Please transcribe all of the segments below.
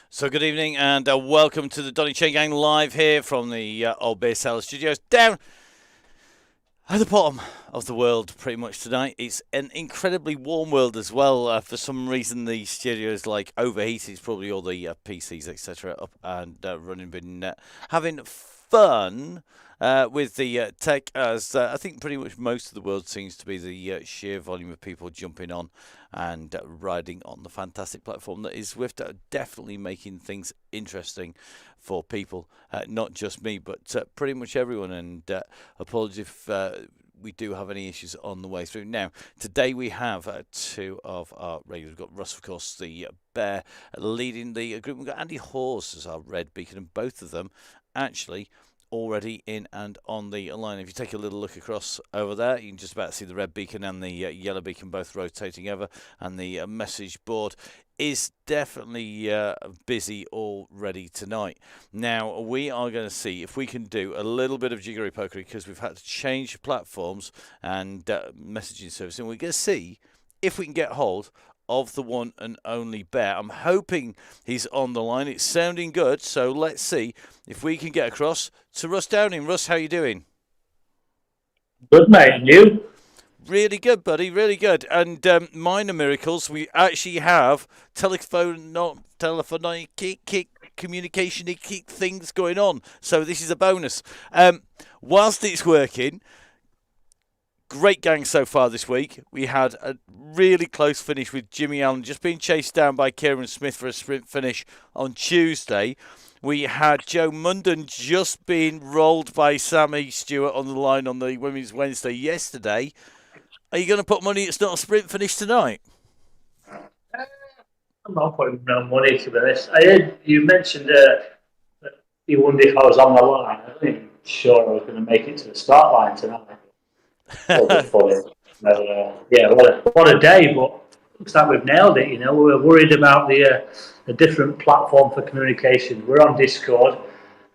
So good evening and welcome to the Donny Chaingang live here from the Old Beer Cellar Studios down at the bottom of the world pretty much tonight. It's an incredibly warm world as well. For some reason the studio is like overheated. It's probably all the PCs etc. up and running, been having fun with the tech, as I think pretty much most of the world seems to be the sheer volume of people jumping on and riding on the fantastic platform that is Zwift, definitely making things interesting for people, not just me, but pretty much everyone. And apologies if we do have any issues on the way through. Now, today we have two of our regulars. We've got Russ, of course, the bear, leading the group. We've got Andy Hawes as our red beacon, and both of them actually already in and on the line. If you take a little look across over there, you can just about see the red beacon and the yellow beacon both rotating over, and the message board is definitely busy already tonight. Now, we are going to see if we can do a little bit of jiggery pokery, because we've had to change platforms and messaging service, and we're going to see if we can get hold of the one and only Bear. I'm hoping he's on the line. It's sounding good, so let's see if we can get across to Russ Downing. Russ, how you doing? Good, mate. And you? Really good, buddy. Really good. And minor miracles, we actually have telephonic communication things going on. So this is a bonus. Whilst it's working, great gang so far this week. We had a really close finish with Jimmy Allen just being chased down by Kieran Smith for a sprint finish on Tuesday. We had Joe Munden just being rolled by Sammy Stewart on the line on the Women's Wednesday yesterday. Are you going to put money it's not a sprint finish tonight? I'm not putting no money, to be honest. I heard you mentioned that you wondered if I was on the line. I wasn't sure I was going to make it to the start line tonight. Funny. Yeah, what a day, but looks like we've nailed it. You know, we were worried about the different platform for communication. We're on Discord,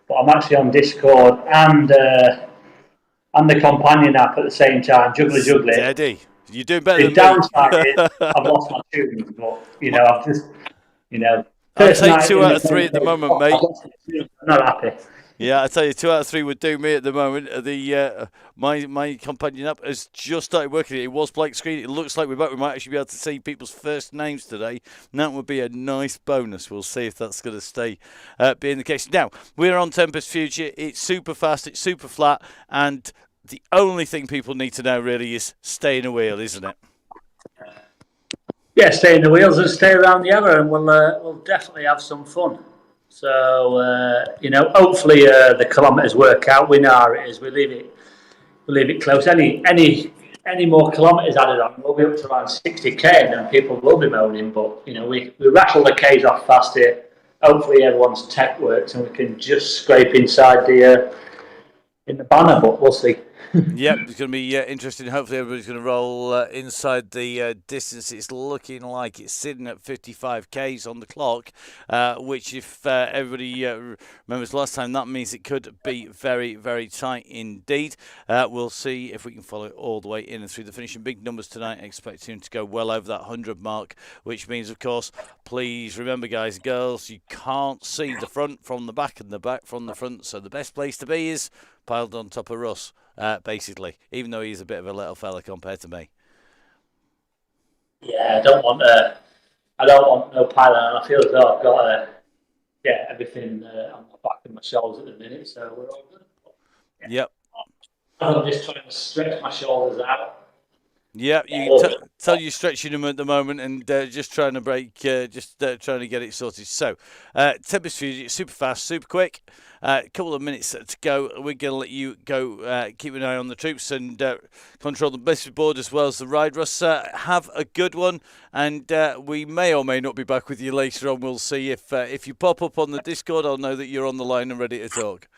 but I'm actually on Discord and the companion app at the same time, juggling. Eddie, you're doing better than downside me. is I've lost my tunes, but I've just I'll take 2 out of 3 at the moment, mate. I'm not happy. Yeah, I tell you, 2 out of 3 would do me at the moment. The my companion app has just started working. It was blank screen. It looks like we might actually be able to see people's first names today. And that would be a nice bonus. We'll see if that's going to stay being the case. Now, we're on Tempest Future. It's super fast. It's super flat. And the only thing people need to know really is stay in a wheel, isn't it? Yeah, stay in the wheels and stay around the other, and we'll definitely have some fun. So hopefully the kilometres work out. We know how it is. We leave it close. Any more kilometres added on, we'll be up to around 60k, and then people will be moaning. But we rattle the K's off fast here. Hopefully everyone's tech works, and we can just scrape inside in the banner. But we'll see. Yep, it's going to be interesting. Hopefully everybody's going to roll inside the distance. It's looking like it's sitting at 55 k's on the clock, which if everybody remembers last time, that means it could be very, very tight indeed. We'll see if we can follow it all the way in and through the finishing. Big numbers tonight, expecting to go well over that 100 mark, which means, of course, please remember, guys and girls, you can't see the front from the back and the back from the front, so the best place to be is piled on top of Russ. Basically, even though he's a bit of a little fella compared to me. Yeah, I don't want no pylon. I feel as though I've got everything on my back and my shoulders at the minute, so we're all good. Yep. I'm just trying to stretch my shoulders out. Yeah, you tell you stretching them at the moment and just trying to trying to get it sorted. So, Tempest Fusion, super fast, super quick. A couple of minutes to go. We're going to let you go. Keep an eye on the troops and control the message board as well as the ride. Russ, have a good one, and we may or may not be back with you later on. We'll see if you pop up on the Discord. I'll know that you're on the line and ready to talk.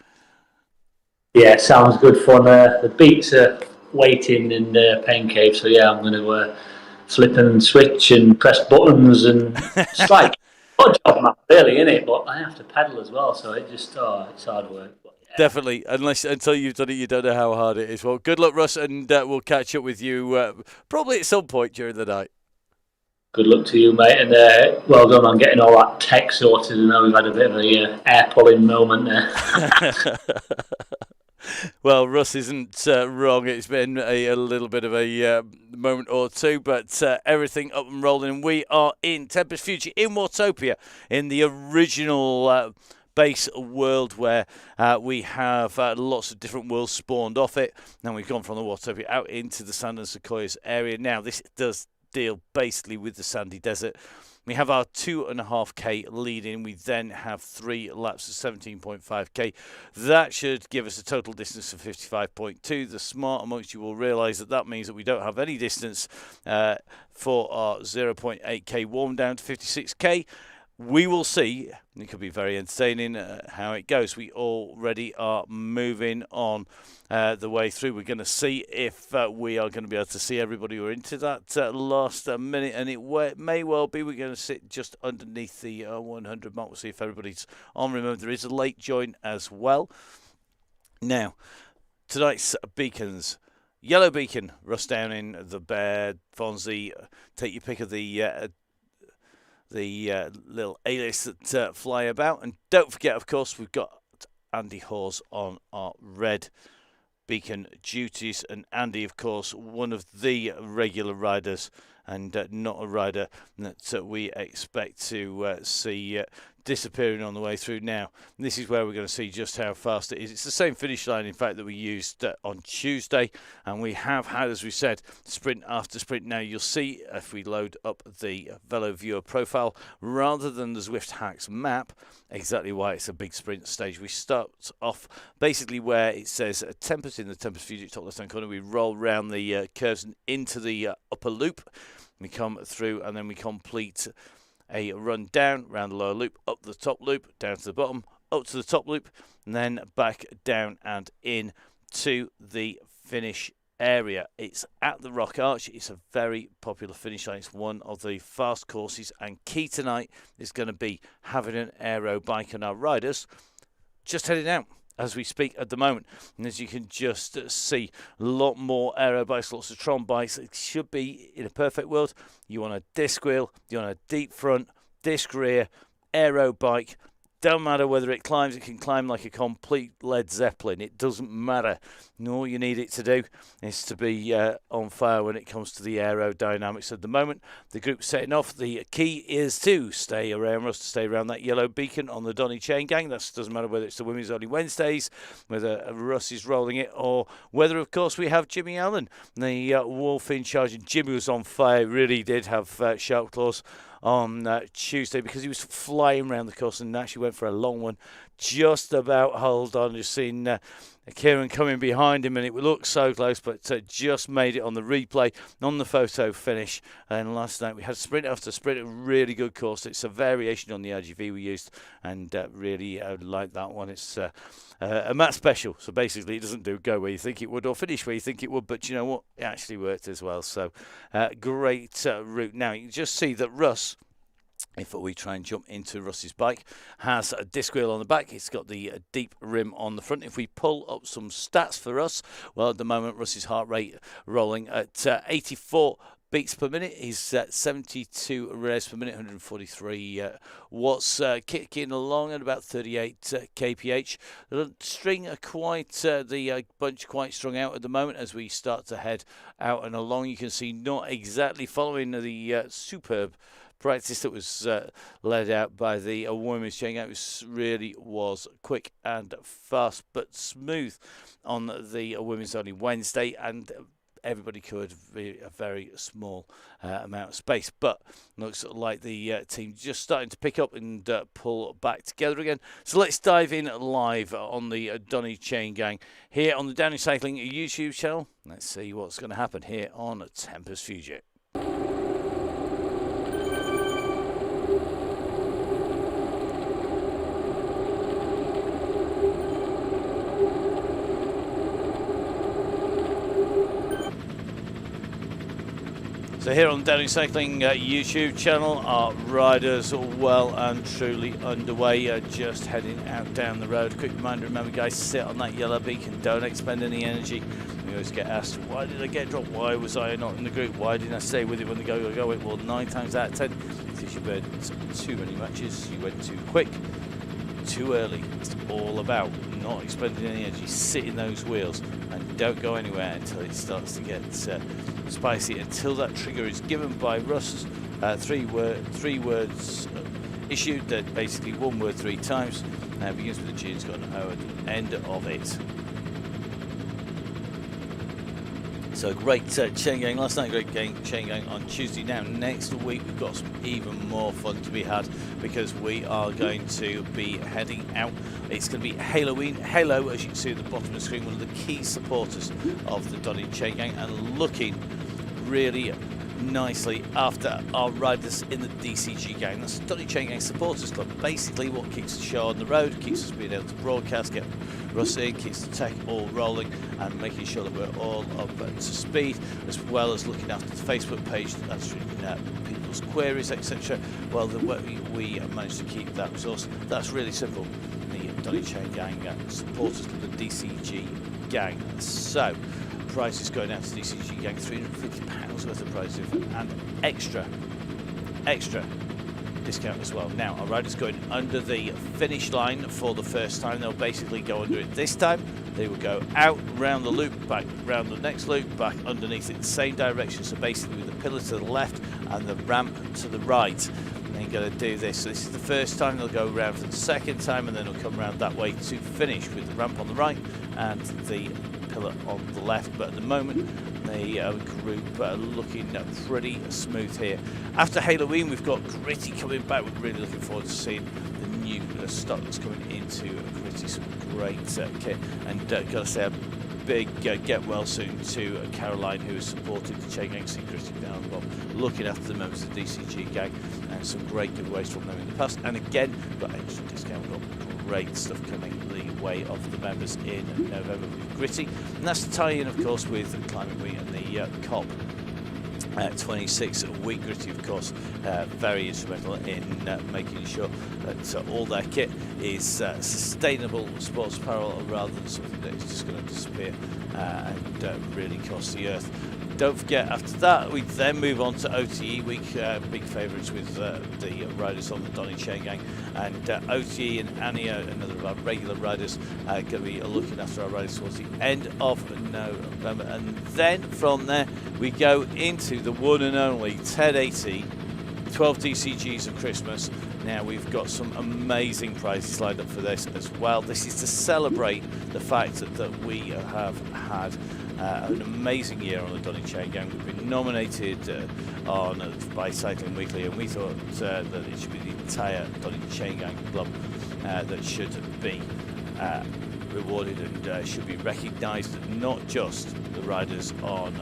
Yeah, sounds good fun. The beats are waiting in the pain cave, so yeah, I'm going to flip and switch and press buttons and strike. Good job, man, really, innit? But I have to pedal as well, so it's hard work. But yeah. Definitely, until you've done it, you don't know how hard it is. Well, good luck, Russ, and we'll catch up with you probably at some point during the night. Good luck to you, mate, and well done on getting all that tech sorted. I know we've had a bit of a air pulling moment there. Well, Russ isn't wrong. It's been a little bit of a moment or two, but everything up and rolling. We are in Tempest Future in Watopia, in the original base world where we have lots of different worlds spawned off it. Now we've gone from the Watopia out into the Sand and Sequoias area. Now this does deal basically with the sandy desert. We have our 2.5k lead in. We then have 3 laps of 17.5k. That should give us a total distance of 55.2. The smart amongst you will realise that that means that we don't have any distance for our 0.8k warm down to 56k. We will see. It could be very entertaining how it goes. We already are moving on the way through. We're going to see if we are going to be able to see everybody who are into that last minute, and it may well be we're going to sit just underneath the 100 mark. We'll see if everybody's on. Remember, there is a late join as well. Now, tonight's beacons. Yellow beacon, Russ Downing, the Bear, Fonzie. Take your pick of the little alias that fly about. And don't forget, of course, we've got Andy Hawes on our red beacon duties. And Andy, of course, one of the regular riders and not a rider that we expect to see disappearing on the way through. Now, this is where we're going to see just how fast it is. It's the same finish line, in fact, that we used on Tuesday, and we have had, as we said, sprint after sprint. Now, you'll see if we load up the Velo Viewer profile, rather than the Zwift Hacks map, exactly why it's a big sprint stage. We start off basically where it says Tempest in the Tempest Future top left-hand corner. We roll round the curves and into the upper loop. We come through and then we complete a run down, round the lower loop, up the top loop, down to the bottom, up to the top loop, and then back down and in to the finish area. It's at the Rock Arch. It's a very popular finish line. It's one of the fast courses, and key tonight is going to be having an aero bike, and our riders just heading out as we speak at the moment. And as you can just see, a lot more aero bikes, lots of Tron bikes. It should be, in a perfect world, you want a disc wheel, you want a deep front, disc rear, aero bike. Don't matter whether it climbs, it can climb like a complete Led Zeppelin. It doesn't matter. And all you need it to do is to be on fire when it comes to the aerodynamics at the moment. The group's setting off. The key is to stay around us, to stay around that yellow beacon on the Donny Chaingang. That doesn't matter whether it's the Women's Only Wednesdays, whether Russ is rolling it, or whether, of course, we have Jimmy Allen, the wolf in charge. And Jimmy was on fire, really did have sharp claws on Tuesday, because he was flying around the course and actually went for a long one. Just about hold on. You've seen Kieran coming behind him, and it looked so close, but just made it on the replay, on the photo finish. And last night we had sprint after sprint, a really good course. It's a variation on the RGV we used, and really like that one. It's a mat special, so basically it doesn't go where you think it would or finish where you think it would, but you know what? It actually worked as well. So great route. Now you can just see that Russ, if we try and jump into Russ's bike, has a disc wheel on the back. It's got the deep rim on the front. If we pull up some stats for us, well, at the moment, Russ's heart rate rolling at 84 beats per minute. He's at 72 revs per minute, 143 watts, kicking along at about 38 kph. The string are quite, the bunch quite strung out at the moment as we start to head out and along. You can see not exactly following the superb practice that was led out by the women's chain. It really was quick and fast but smooth on the women's only Wednesday, and everybody could be a very small amount of space, but looks like the team just starting to pick up and pull back together again. So let's dive in live on the Donny Chaingang here on the Downing Cycling YouTube channel. Let's see what's going to happen here on Tempest Future. So here on the Downing Cycling YouTube channel, our riders are well and truly underway, just heading out down the road. Quick reminder, remember guys, sit on that yellow beacon, don't expend any energy. We're we always get asked, why did I get dropped? Why was I not in the group? Why didn't I stay with it when the go? Well, 9 times out of 10, it's if you burned too many matches, you went too quick, too early. It's all about not expending any energy, sit in those wheels and don't go anywhere until it starts to get spicy, until that trigger is given by Russ. 3 words issued, that basically 1 word 3 times, begins with a G, it's got an O at the end of it. So great chain gang last night, great chain gang on Tuesday. Now next week we've got some even more fun to be had, because we are going to be heading out. It's going to be Halloween. Halo, as you can see at the bottom of the screen, one of the key supporters of the Donny Chaingang, and looking really nicely after our riders in the DCG gang. That's the Donny Chaingang Supporters Club. Basically what keeps the show on the road, keeps us being able to broadcast, get Russ in, keeps the tech all rolling, and making sure that we're all up to speed, as well as looking after the Facebook page, answering people's queries, etc. Well, we managed to keep that resource. That's really simple. The Donny Chaingang Supporters Club, the DCG gang. So prizes going out to DCG gang, £350 worth of prizes, and extra discount as well. Now our riders going under the finish line for the first time, they'll basically go under it this time. They will go out, round the loop, back round the next loop, back underneath it, the same direction. So basically with the pillar to the left and the ramp to the right. And they're going to do this. So this is the first time, they'll go around for the second time, and then they'll come around that way to finish with the ramp on the right and the pillar on the left. But at the moment the group looking pretty smooth here. After Halloween we've got Gritty coming back. We're really looking forward to seeing the new stock that's coming into Gritty, some great kit, and gotta say a big get well soon to Caroline, who has supported the Chaingang Secret down the bottom, looking after the members of the DCG gang, and some great giveaways from them in the past. And again, we've got extra discount, we've got great stuff coming the way of the members in November with Gritty, and that's the tie-in of course with Climbing Week and the COP 26-week. Gritty of course very instrumental in making sure that all their kit is sustainable sports apparel, rather than something that is just going to disappear and really cost the earth. Don't forget, after that we then move on to OTE week, big favourites with the riders on the Donny Chaingang, and OTE and Annie, another of our regular riders, going to be looking after our riders towards the end of November. And then from there we go into the one and only 1080 12 DCGs of Christmas. Now we've got some amazing prizes lined up for this as well. This is to celebrate the fact that we have had an amazing year on the Donny Chaingang. We've been nominated by Cycling Weekly, and we thought that it should be the entire Donny Chaingang club that should be rewarded and should be recognised, not just the riders on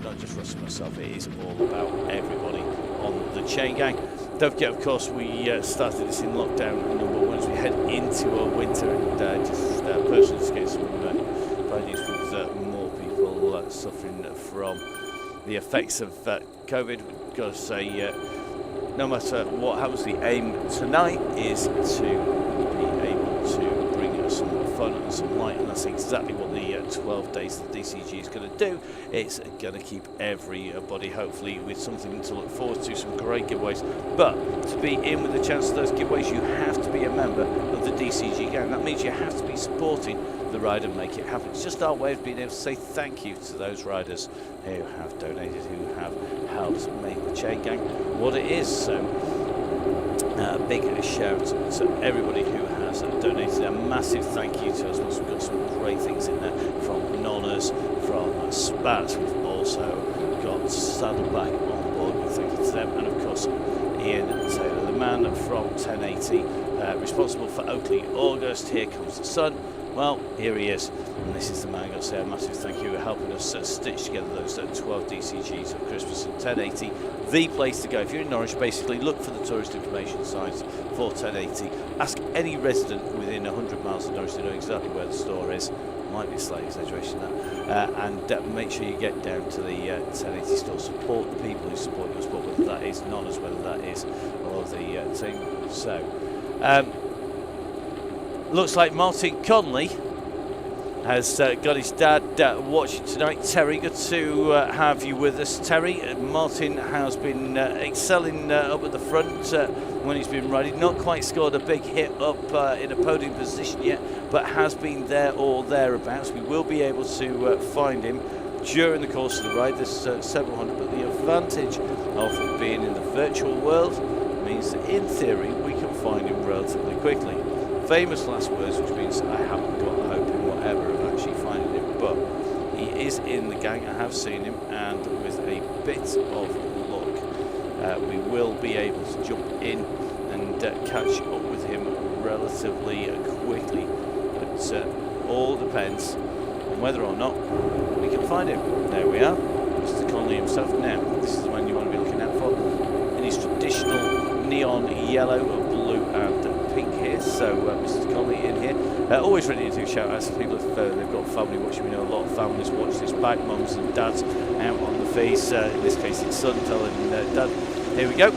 not just Russ and myself. It is all about everybody on the Chaingang. Don't forget, of course, we started this in lockdown number 1 as we head into our winter, and just personally just get some bad news with more people suffering from the effects of COVID. We've got to say, no matter what happens, the aim tonight is to be able to bring some fun and some light, and that's exactly what the 12 days of the DCG is going to do. It's going to keep everybody hopefully with something to look forward to, some great giveaways. But to be in with the chance of those giveaways, you have to be a member of the DCG gang. That means you have to be supporting the ride and make it happen. It's just our way of being able to say thank you to those riders who have donated, who have helped make the chain gang what it is. So a big shout to everybody who has donated. A massive thank you to us. We've got some great things in there from Nonnas, from Spats. We've also got Saddleback on board. Thank you to them, and of course Ian Taylor, the man from 1080, responsible for Oakley August. Here Comes the Sun. Well, here he is, and this is the man. I've got to say a massive thank you for helping us stitch together those 12 DCGs of Christmas and 1080. The place to go. If you're in Norwich, basically look for the tourist information sites for 1080. Ask any resident within 100 miles of Norwich to know exactly where the store is. Might be a slight exaggeration that. And make sure you get down to the 1080 store. Support the people who support your sport, whether that is Nonnas, whether that is all of the team. So, looks like Martin Conley has got his dad watching tonight. Terry, good to have you with us. Terry, Martin has been excelling up at the front when he's been riding. Not quite scored a big hit up in a podium position yet, but has been there or thereabouts. We will be able to find him during the course of the ride. There's several hundred, but the advantage of being in the virtual world means that in theory we can find him relatively quickly. Famous last words, which means I haven't got the hope in whatever of actually finding him, but he is in the gang. I have seen him, and with a bit of luck we will be able to jump in and catch up with him relatively quickly, but all depends on whether or not we can find him. There we are, Mr. Conley himself. Now this is the one you want to be looking out for in his traditional neon yellow, blue and pink here. So Mr. Conley in here, always ready to do shout outs to people if they've got family watching. We know a lot of families watch this back, mums and dads out on the face, in this case it's son telling dad, here we go,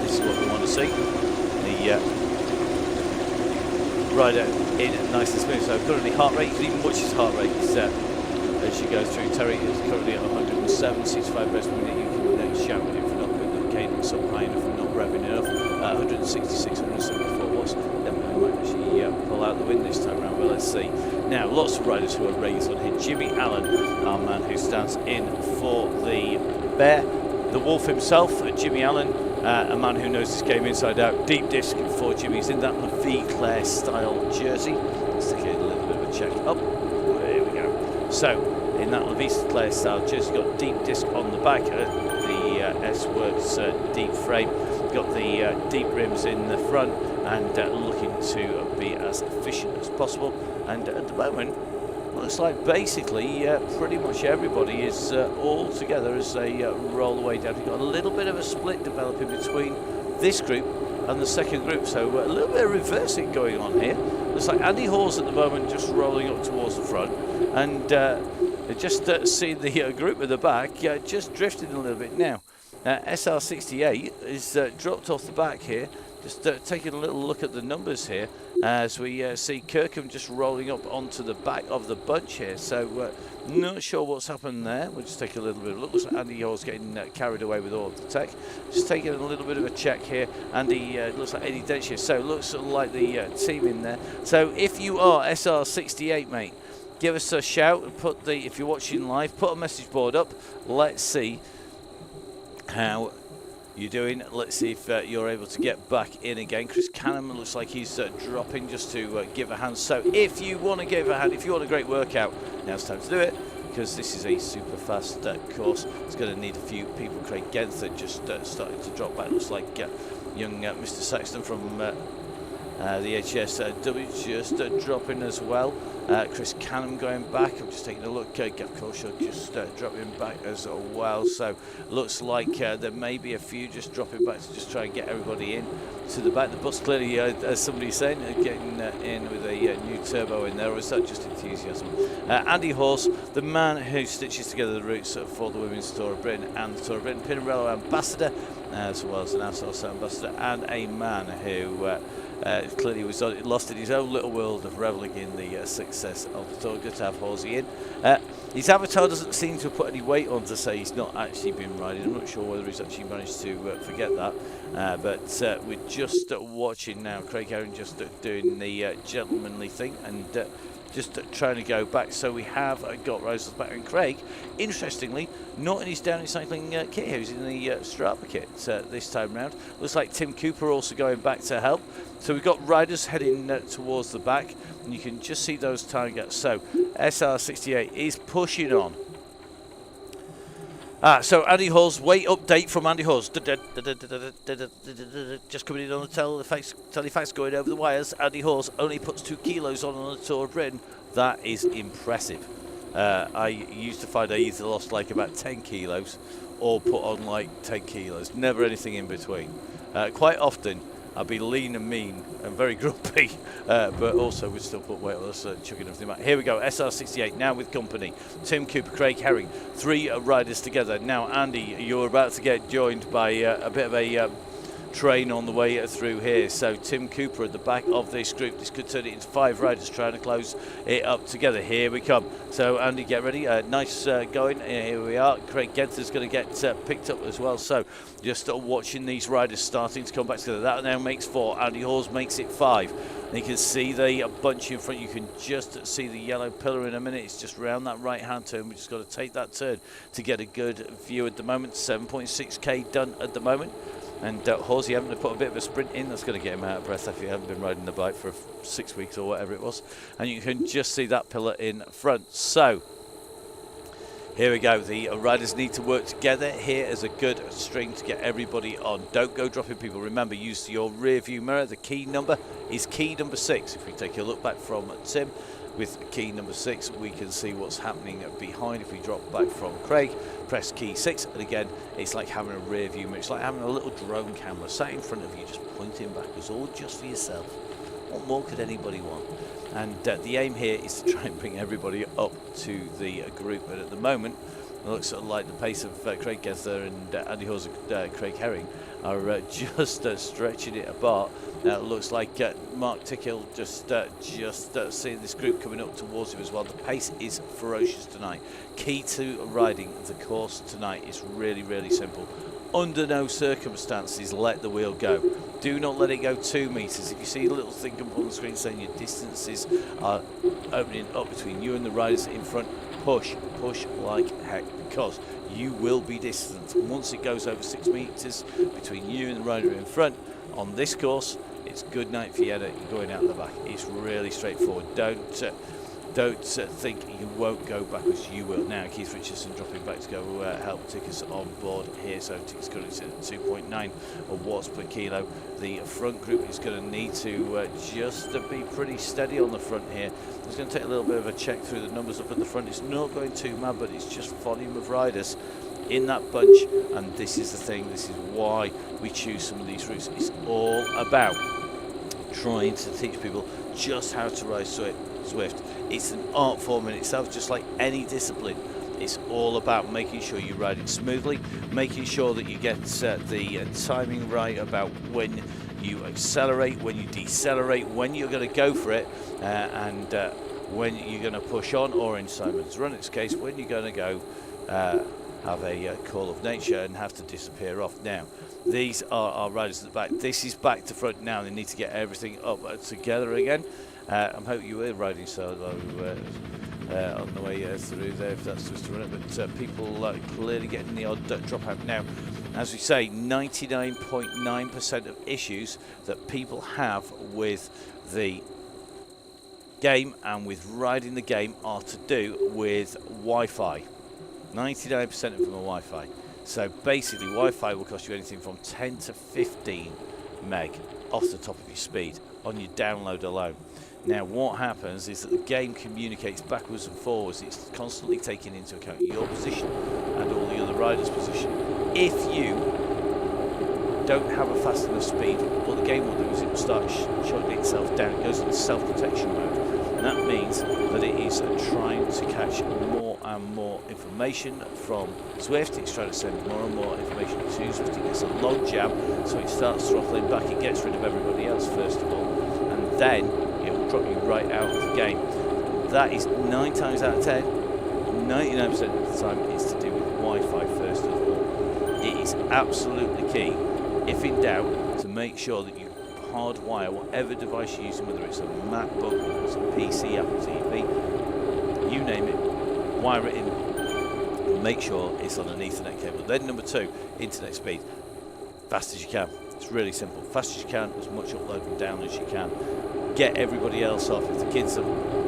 this is what we want to see. The rider in nice and smooth. So currently heart rate, you can even watch his heart rate as you go through. Terry is currently at 107, 65 breaths per minute. You can shout at him for not putting the cadence up high enough and not revving enough. 166, 174 watts. Then we might actually pull out the wind this time around. Well, let's see. Now, lots of riders who are raised on here. Jimmy Allen, our man who stands in for the Bear. The Wolf himself, Jimmy Allen, a man who knows this game inside out. Deep disc for Jimmy. He's in that V. Claire style jersey. Let's take a little bit of a check up. There we go. So, in that Levis Claire style jersey, got deep disc on the back. The S-Works deep frame. Got the deep rims in the front, and looking to be as efficient as possible. And at the moment, looks like basically pretty much everybody is all together as they roll away down. We've got a little bit of a split developing between this group and the second group, so a little bit of reversing going on here. Looks like Andy Hawes at the moment just rolling up towards the front, and just seeing the group at the back just drifting a little bit now. SR68 is dropped off the back here. Just taking a little look at the numbers here as we see Kirkham just rolling up onto the back of the bunch here. So not sure what's happened there. We'll just take a little bit of a look. Looks like Andy Hall's getting carried away with all of the tech. Just taking a little bit of a check here. Andy looks like Eddie Dench here. So looks like the team in there. So if you are SR68, mate, give us a shout and put the, if you're watching live, put a message board up. Let's see how you're doing. Let's see if you're able to get back in again. Chris Canham looks like he's dropping just to give a hand. So if you want to give a hand, if you want a great workout, now's time to do it, because this is a super fast course. It's going to need a few people. Craig Genther just starting to drop back. Looks like young Mr. Saxton from the HSW just dropping as well. Chris Canham going back. I'm just taking a look. Gav Colshaw just dropping back as well. So looks like there may be a few just dropping back to just try and get everybody in to the back. The bus clearly, as somebody's saying, getting in with a new turbo in there. Or is that just enthusiasm? Andy Horse, the man who stitches together the routes for the Women's Tour of Britain and the Tour of Britain, Pinarello ambassador, as well as an ASOS ambassador, and a man who clearly was lost in his own little world of revelling in the success of the tour. Good to have Horsey in. His avatar doesn't seem to have put any weight on to say he's not actually been riding. I'm not sure whether he's actually managed to forget that. But we're just watching now. Craig Aaron just doing the gentlemanly thing and just trying to go back. So we have got Rosals back. And Craig, interestingly, not in his Downing Cycling kit here. He's in the Strava kit this time round. Looks like Tim Cooper also going back to help. So we've got riders heading towards the back, and you can just see those targets. So SR68 is pushing on. So Andy Hall's weight update from Andy Hall's. Just coming in on the telefax going over the wires. Andy Hall's only puts 2 kilos on the Tour of Britain. That is impressive. I used to find I either lost like about 10 kilos or put on like 10 kilos. Never anything in between. Quite often I'd be lean and mean and very grumpy, but also would still put weight on us, chucking everything back. Here we go, SR68 now with company. Tim Cooper, Craig Herring, 3 riders together. Now, Andy, you're about to get joined by a bit of a train on the way through here. So Tim Cooper at the back of this group. This could turn it into 5 riders trying to close it up together. Here we come. So Andy, get ready. Nice going. Here we are. Craig Genther's going to get picked up as well. So just watching these riders starting to come back together. That now makes 4. Andy Hawes makes it 5. And you can see the bunch in front. You can just see the yellow pillar in a minute. It's just round that right-hand turn. We've just got to take that turn to get a good view at the moment. 7.6k done at the moment. And Horsey having to put a bit of a sprint in. That's going to get him out of breath if he hasn't been riding the bike for 6 weeks or whatever it was. And you can just see that pillar in front. So here we go. The riders need to work together here as a good string to get everybody on. Don't go dropping people. Remember, use your rear view mirror. The key number is key number 6. If we take a look back from Tim with key number 6, we can see what's happening behind. If we drop back from Craig, press key 6, and again, it's like having a rear view mirror. It's like having a little drone camera sat in front of you, just pointing backwards, all just for yourself. What more could anybody want? And the aim here is to try and bring everybody up to the group. But at the moment, it looks sort of like the pace of Craig Genther and Andy Hawes and Craig Herring are just stretching it apart. It looks like Mark Tickhill just seeing this group coming up towards him as well. The pace is ferocious tonight. Key to riding the course tonight is really, really simple. Under no circumstances let the wheel go. Do not let it go 2 meters. If you see a little thing come up on the screen saying your distances are opening up between you and the riders in front, push like heck, because you will be distant. Once it goes over 6 meters between you and the rider in front on this course, it's good night for you going out the back. It's really straightforward. Don't think you won't go backwards. You will. Now Keith Richardson dropping back to go help Tickers on board here. So Tickers currently sitting at 2.9 watts per kilo. The front group is going to need to just be pretty steady on the front here. It's going to take a little bit of a check through the numbers up at the front. It's not going too mad, but it's just volume of riders in that bunch. And this is the thing. This is why we choose some of these routes. It's all about trying to teach people just how to ride Swift. It's an art form in itself, just like any discipline. It's all about making sure you ride it smoothly, making sure that you get the timing right about when you accelerate, when you decelerate, when you're going to go for it, and when you're going to push on, or in Simon's Runnick's case, when you're going to go have a call of nature and have to disappear off. Now, these are our riders at the back. This is back to front now. They need to get everything up together again. I'm hoping you were riding solo on the way through there, if that's just a run it. But people clearly getting the odd drop out. Now, as we say, 99.9% of issues that people have with the game and with riding the game are to do with Wi-Fi. 99% of them are Wi-Fi. So basically, Wi-Fi will cost you anything from 10 to 15 meg off the top of your speed on your download alone. Now, what happens is that the game communicates backwards and forwards. It's constantly taking into account your position and all the other riders' position. If you don't have a fast enough speed, what the game will do is it will start shutting itself down. It goes into self-protection mode. And that means that it is trying to catch more and more information from Swift. It's trying to send more and more information to Swift. It gets a log jam, so it starts throttling back. It gets rid of everybody else first of all, and then it will drop you right out of the game. That is 9 times out of 10, 99% of the time, it's to do with Wi-Fi first of all. It is absolutely key, if in doubt, to make sure that you hardwire whatever device you're using, whether it's a MacBook, whether it's a PC, Apple TV, you name it, wire it in, and make sure it's on an Ethernet cable. Then number 2, internet speed, fast as you can. It's really simple, fast as you can, as much upload and down as you can. Get everybody else off. If the kids are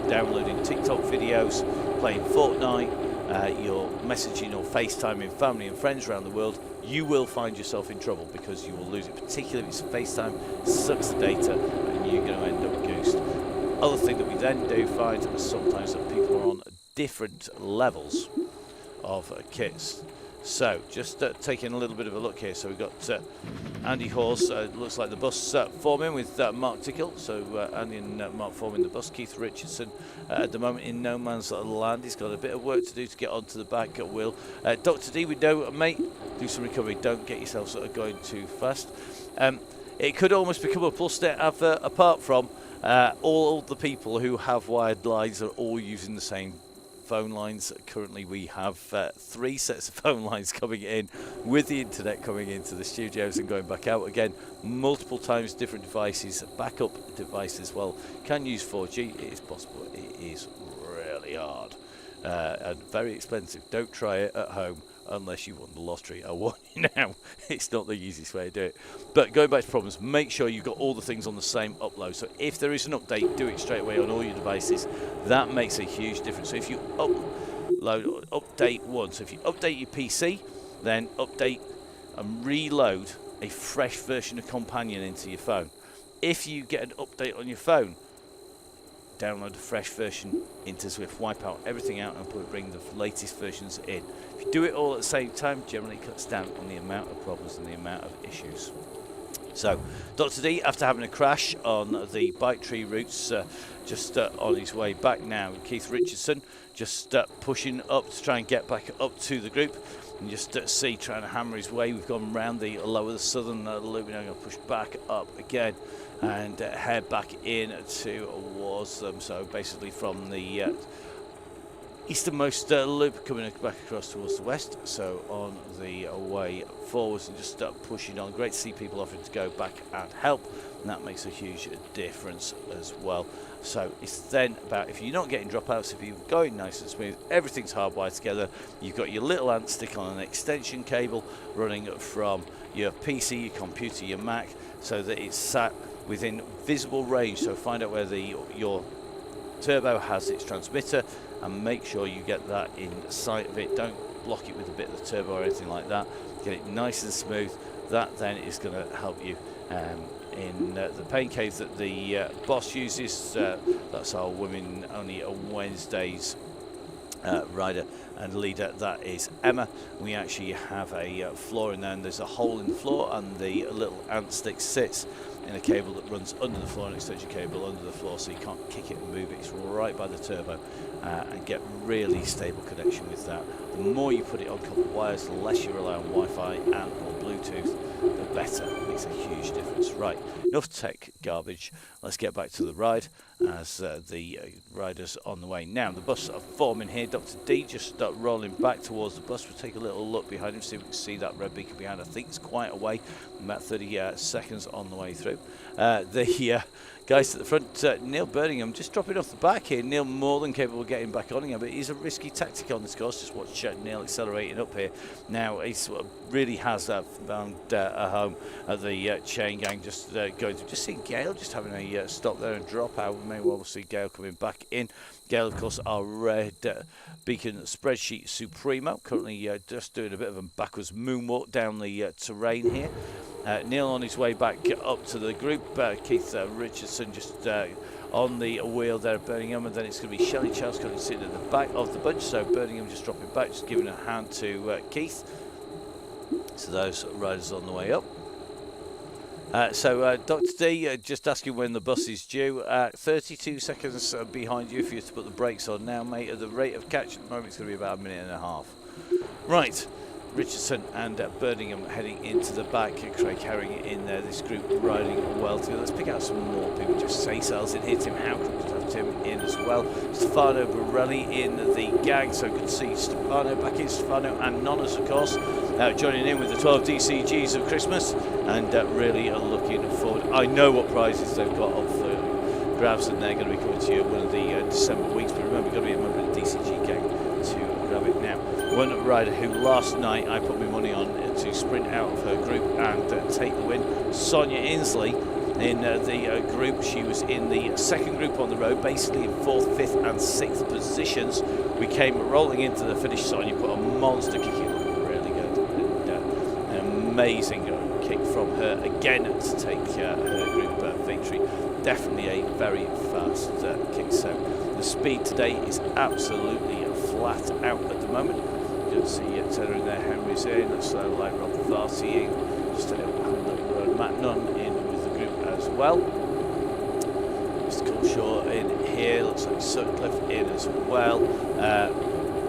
downloading TikTok videos, playing Fortnite, you're messaging or FaceTiming family and friends around the world, you will find yourself in trouble because you will lose it, particularly if it's FaceTime, sucks the data, and you're going to end up goosed. Other thing that we then do find is sometimes that people are on different levels of kits. So just taking a little bit of a look here. So we've got Andy Hawes, looks like the bus forming with Mark Tickle. So Andy and Mark forming the bus. Keith Richardson at the moment in no man's land. He's got a bit of work to do to get onto the back wheel. Dr. D, we know, mate, do some recovery. Don't get yourself sort of going too fast. It could almost become a plus net advert, apart from all the people who have wired lines are all using the same phone lines. Currently we have 3 sets of phone lines coming in, with the internet coming into the studios and going back out again multiple times, different devices, backup devices. Well, can use 4G, it is possible. It is really hard and very expensive. Don't try it at home unless you won the lottery. I warn you now, it's not the easiest way to do it. But going back to problems, make sure you've got all the things on the same upload. So if there is an update, do it straight away on all your devices. That makes a huge difference. So if you update once, so if you update your PC, then update and reload a fresh version of Companion into your phone. If you get an update on your phone, download a fresh version into Swift, wipe out everything out and bring the latest versions in. If you do it all at the same time, generally it cuts down on the amount of problems and the amount of issues. So, Dr. D, after having a crash on the bike tree routes, just on his way back now. Keith Richardson just pushing up to try and get back up to the group. And just see, trying to hammer his way. We've gone round the lower, the southern loop. We're now going to push back up again and head back in towards them. So basically from the easternmost loop coming back across towards the west. So on the way forwards and just start pushing on. Great to see people offering to go back and help. And that makes a huge difference as well. So it's then about, if you're not getting dropouts, if you're going nice and smooth, everything's hardwired together. You've got your little ant stick on an extension cable running from your PC, your computer, your Mac, so that it's sat within visible range. So find out where your turbo has its transmitter and make sure you get that in sight of it. Don't block it with a bit of the turbo or anything like that. Get it nice and smooth. That then is going to help you in the pain cave that the boss uses. That's our women only on Wednesdays rider and leader. That is Emma. We actually have a floor in there, and there's a hole in the floor, and the little ant stick sits in a cable that runs under the floor, an extension cable under the floor, so you can't kick it and move it. It's right by the turbo, and get really stable connection with that. The more you put it on copper wires, the less you rely on Wi-Fi and or Bluetooth, the better. It makes a huge difference. Right, enough tech garbage. Let's get back to the ride as the riders on the way. Now, the bus are forming here. Dr. D just start rolling back towards the bus. We'll take a little look behind him, see if we can see that red beacon behind. I think it's quite a way, about 30 seconds on the way through. The guys at the front, Neil Birmingham just dropping off the back here. Neil more than capable of getting back on again, but he's a risky tactic on this course. Just watch Neil accelerating up here. Now he really has found a home at the Chaingang. Just going to just see Gail just having a stop there and drop out. We may well see Gail coming back in. Gail, of course, our red beacon spreadsheet Supremo, currently just doing a bit of a backwards moonwalk down the terrain here. Neil on his way back up to the group. Keith Richardson just on the wheel there at Birmingham, and then it's going to be Shelley Charles sitting at the back of the bunch. So Birmingham just dropping back, just giving a hand to Keith. So those riders on the way up. So Dr. D, just asking when the bus is due. 32 seconds behind you if you were to put the brakes on now, mate. At the rate of catch at the moment, it's going to be about a minute and a half. Right. Richardson and Birmingham heading into the back. Craig Herring in there. This group riding well together. Let's pick out some more people. Just say sales in here. Tim Howcroft, just have Tim in as well. Stefano Borelli in the gang. So good to see Stefano back in. Stefano and Nonnas, of course, joining in with the 12 DCGs of Christmas, and really looking forward. I know what prizes they've got up for grabs, and they're going to be coming to you one of the December weeks. But remember, you've got to be a member of the DCG gang to grab it now. One rider who last night I put my money on to sprint out of her group and take the win, Sonia Inslee in the group. She was in the second group on the road, basically in 4th, 5th and 6th positions. We came rolling into the finish. Sonia put a monster kick in, really good, and an amazing kick from her again to take her group victory. Definitely a very fast kick. So the speed today is absolutely flat out at the moment. You can see Taylor in there, Henry's in, so like Rob Varty, just a little Nunn in with the group as well. Mr. Culshaw in here, looks like Sutcliffe in as well.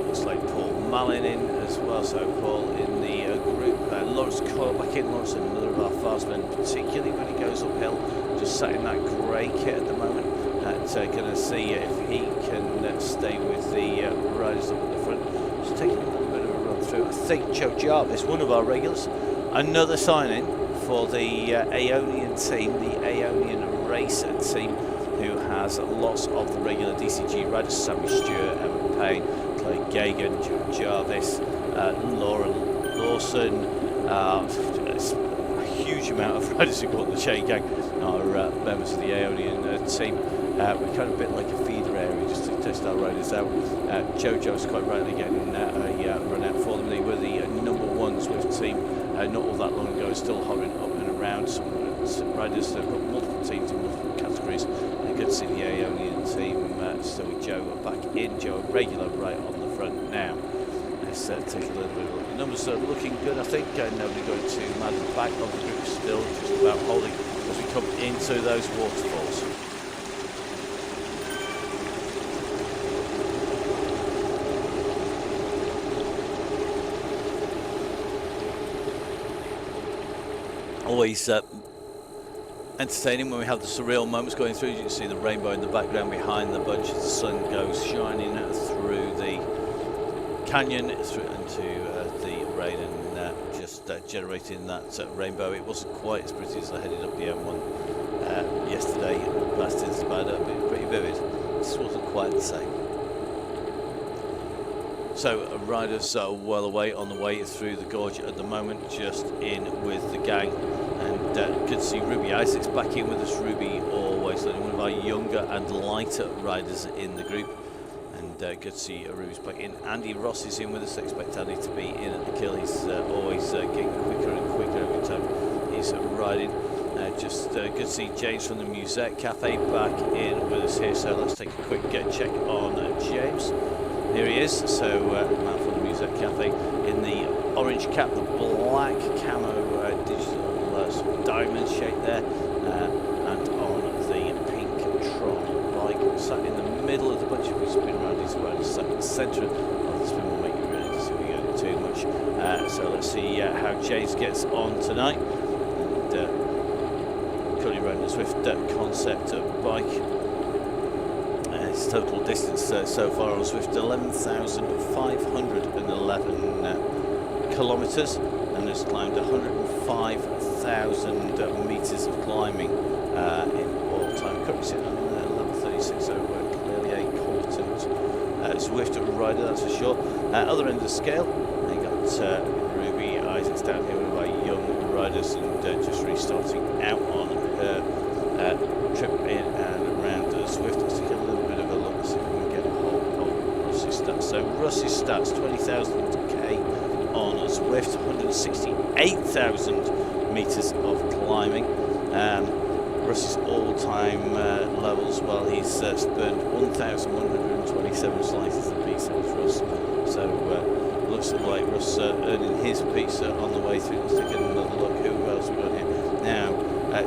Looks like Paul Mallin in as well, so Paul in the group. Lawrence Coyle back in. Lawrence, another of our fast men, particularly when he goes uphill, just sat in that grey kit at the moment. Going to see if he can stay with the riders up at the front. Just taking a little bit of a run through. I think Joe Jarvis, one of our regulars, another sign-in for the Aeonian team, the Aeonian Racer team, who has lots of the regular DCG riders: Sammy Stewart, Emma Payne, Clay Gagan, Joe Jarvis, Laura Lawson. A huge amount of riders who go on the Chain Gang are members of the Aeonian team. We're kind of a bit like a feeder area just to test our riders out. Jojo's quite rightly getting a run out for them. They were the number one Swift team not all that long ago, still hovering up and around. Some riders have got multiple teams in multiple categories. Good to see the Aeonian team still with Joe back in. Joe a regular right on the front now. Let's take a little bit of a look. The numbers are looking good, I think. Nobody going too mad at the back of the group, still just about holding as we come into those waterfalls. Always entertaining when we have the surreal moments going through. You can see the rainbow in the background behind the bunch as the sun goes shining through the canyon through into the rain and just generating that rainbow. It wasn't quite as pretty as I headed up the M1 yesterday. Blasted as bad, but pretty vivid. This wasn't quite the same. So riders are well away on the way through the gorge at the moment, just in with the gang. And good to see Ruby Isaacs back in with us. Ruby always one of our younger and lighter riders in the group. And good to see Ruby's back in. Andy Ross is in with us. Expect Andy to be in at the kill. He's always getting quicker and quicker every time he's riding. Just good to see James from the Musette Cafe back in with us here. So let's take a quick check on James. Here he is. So man from the Musette Cafe in the orange cap, the black camo digital sort of diamond shape there, and on the pink Tron bike, sat in the middle of the bunch of who's been around. He's around the centre of the spin. Will make you really to see we go too much. So let's see how James gets on tonight. And currently riding the Swift concept bike. His total distance so far on Swift 11,511 kilometres, and has climbed 105,000 metres of climbing in all time. Currently sitting on level 36, so clearly a competent Swift rider, that's for sure. Other end of the scale, they got Ruby Isaacs down here, one of our young riders, and just restarting out on her trip in and around Swift. Let's take a little bit of a look, see if we can get a hold of Russ's stats. So Russ's stats, 20,000 k on Swift, 168,000 metres of climbing. Russ's all-time levels, well, he's burned 1,127 slices apiece. Russ. So looks like Russ earning his piece on the way through. Let's take another look. Who else we got here? Now,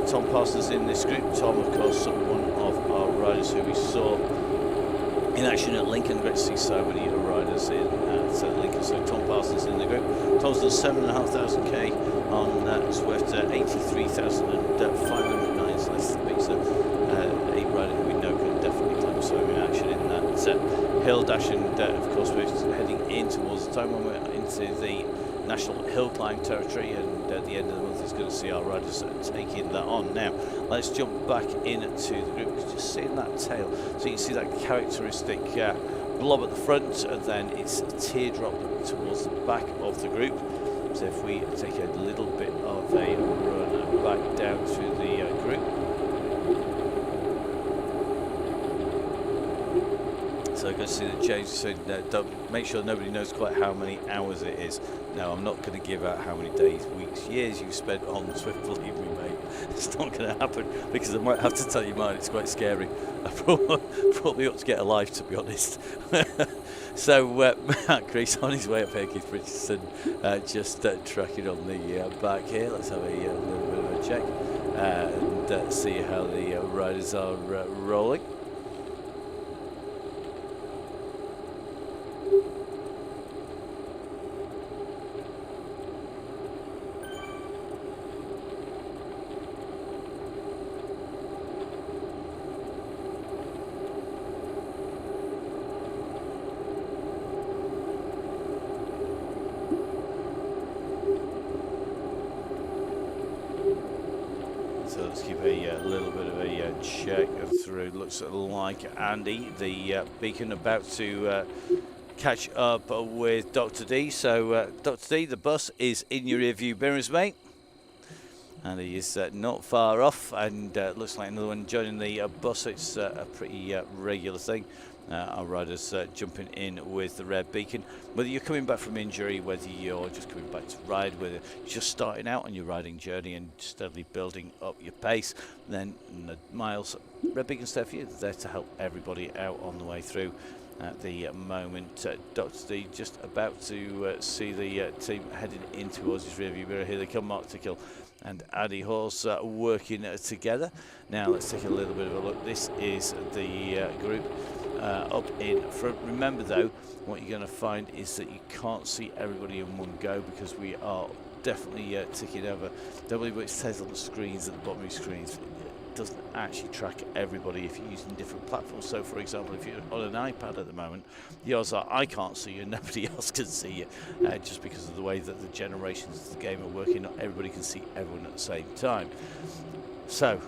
Tom Parsons in this group. Tom, of course, one of our riders who we saw in action at Lincoln. Great to see so many riders in at Lincoln. So Tom Parsons in the group. Tom's done 7,500 k on Swift, 83,509 slices apiece. So a rider who we know can definitely climb so in action in that hill dash. And of course we're heading in towards the time when we're into the National Hill Climb territory, and at the end of the month is going to see our riders taking that on. Now let's jump back into the group, just seeing that tail, so you can see that characteristic blob at the front, and then it's a teardrop towards the back of the group. So if we take a little bit of a run back down through the group, so good to see that James said don't make sure nobody knows quite how many hours it is. Now, I'm not going to give out how many days, weeks, years you've spent on Swift, believe me, mate. It's not going to happen, because I might have to tell you mine. It's quite scary. I probably ought to get a life, to be honest. So Matt Crease on his way up here, Keith Richardson just tracking on the back here. Let's have a little bit of a check and see how the riders are rolling. So let's keep a little bit of a check through. Looks like Andy, the beacon, about to catch up with Dr. D. So Dr. D, the bus is in your rear view mirrors, mate. And he is not far off, and looks like another one joining the bus. It's a pretty regular thing. Our riders jumping in with the red beacon. Whether you're coming back from injury, whether you're just coming back to ride, whether you're just starting out on your riding journey and steadily building up your pace, then the miles, red beacon stay for you. They're there to help everybody out on the way through. At the moment, Dr. D just about to see the team heading in towards his rearview mirror. Here they come, Mark Tickle and Addy Horse working together. Now let's take a little bit of a look. This is the group up in front. Remember though, what you're going to find is that you can't see everybody in one go, because we are definitely ticking over. Don't believe what it says on the screens at the bottom of your screens. Doesn't actually track everybody if you're using different platforms. So for example, if you're on an iPad at the moment, the odds are I can't see you and nobody else can see you, just because of the way that the generations of the game are working. Not everybody can see everyone at the same time. So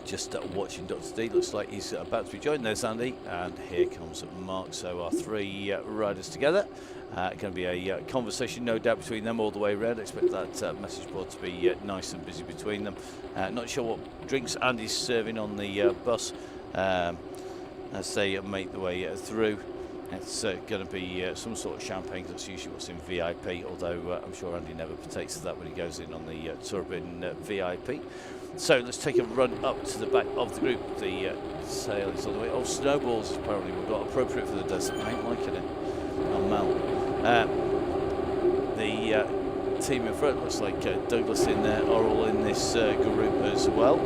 just watching Dr. D, looks like he's about to be joined. There's Andy, and here comes Mark. So our three riders together. Going to be a conversation, no doubt, between them all the way around. Expect that message board to be nice and busy between them. Not sure what drinks Andy's serving on the bus as they make the way through. It's going to be some sort of champagne, because that's usually what's in VIP, although I'm sure Andy never partakes of that when he goes in on the Turbine VIP. So let's take a run up to the back of the group. The sail is on the way. Oh, snowballs apparently we've got, appropriate for the desert. I ain't liking it. Oh, Mel. The team in front looks like Douglas in there, Oral in this group as well.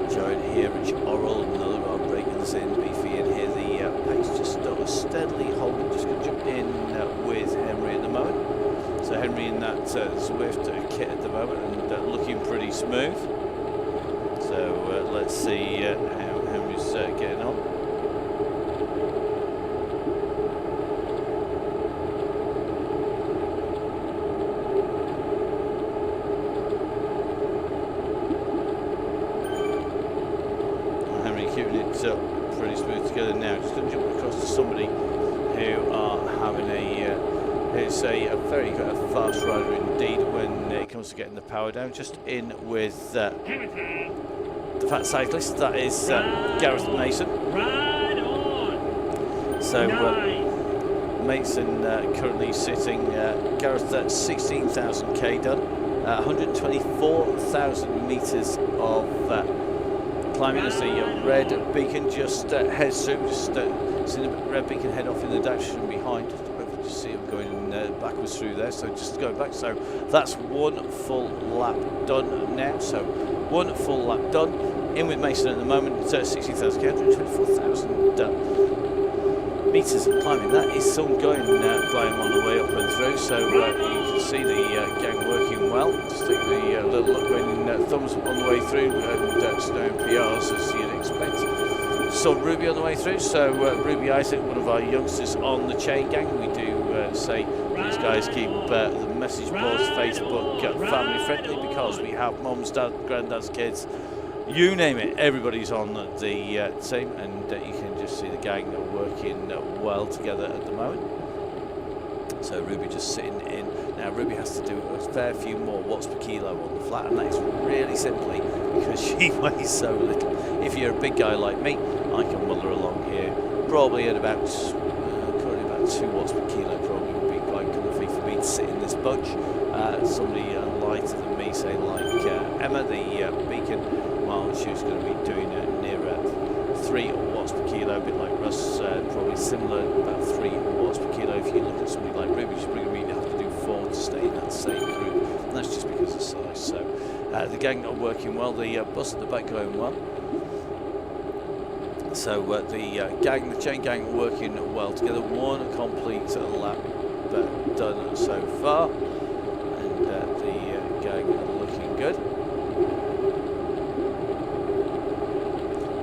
Join here, Rich Oral, another one breaking this in, Beefy in here. The pace just steadily holding, just going to jump in with Henry at the moment. So Henry in that Zwift kit at the moment, and looking pretty smooth. So let's see how Henry's getting on. Pretty smooth together now. Just going to jump across to somebody who are having who's a very fast rider indeed when it comes to getting the power down. Just in with the fat cyclist, that is Gareth Mason. Ride on. So Mason currently sitting, Gareth at 16,000k done, 124,000 metres of climbing as the red beacon just heads through. Just seeing the red beacon head off in the direction behind. Hopefully just see him going backwards through there. So just going back. So that's one full lap done now. So one full lap done. In with Mason at the moment. 60,000, 124,000 metres of climbing. That is some going by him on the way up and through. So you can see the gang working well. Just take the little look going thumbs up on the way through, and snowing PRs as you'd expect. Saw Ruby on the way through. So Ruby Isaac, one of our youngsters on the chain gang. We do say these guys keep the message boards Facebook family friendly, because we have mums, dad, granddads, kids. You name it, everybody's on the team, and you can just see the gang working well together at the moment. So Ruby just sitting in. Now Ruby has to do a fair few more watts per kilo on the flat, and that is really simply because she weighs so little. If you're a big guy like me, I can muddle along here, probably at about currently about 2 watts per kilo. Probably would be quite comfy for me to sit in this bunch. Somebody lighter than me, say like Emma, the beacon. Well, she was going to be doing near 3 watts per kilo, a bit like Russ, probably similar, about 3 watts per kilo. If you look at somebody like Ruby, she's probably going to have to do 4 to stay in that same group. that's just because of size. So the gang are working well, the bus at the back going well. So the chain gang are working well together. One complete lap done so far, and the gang are looking good.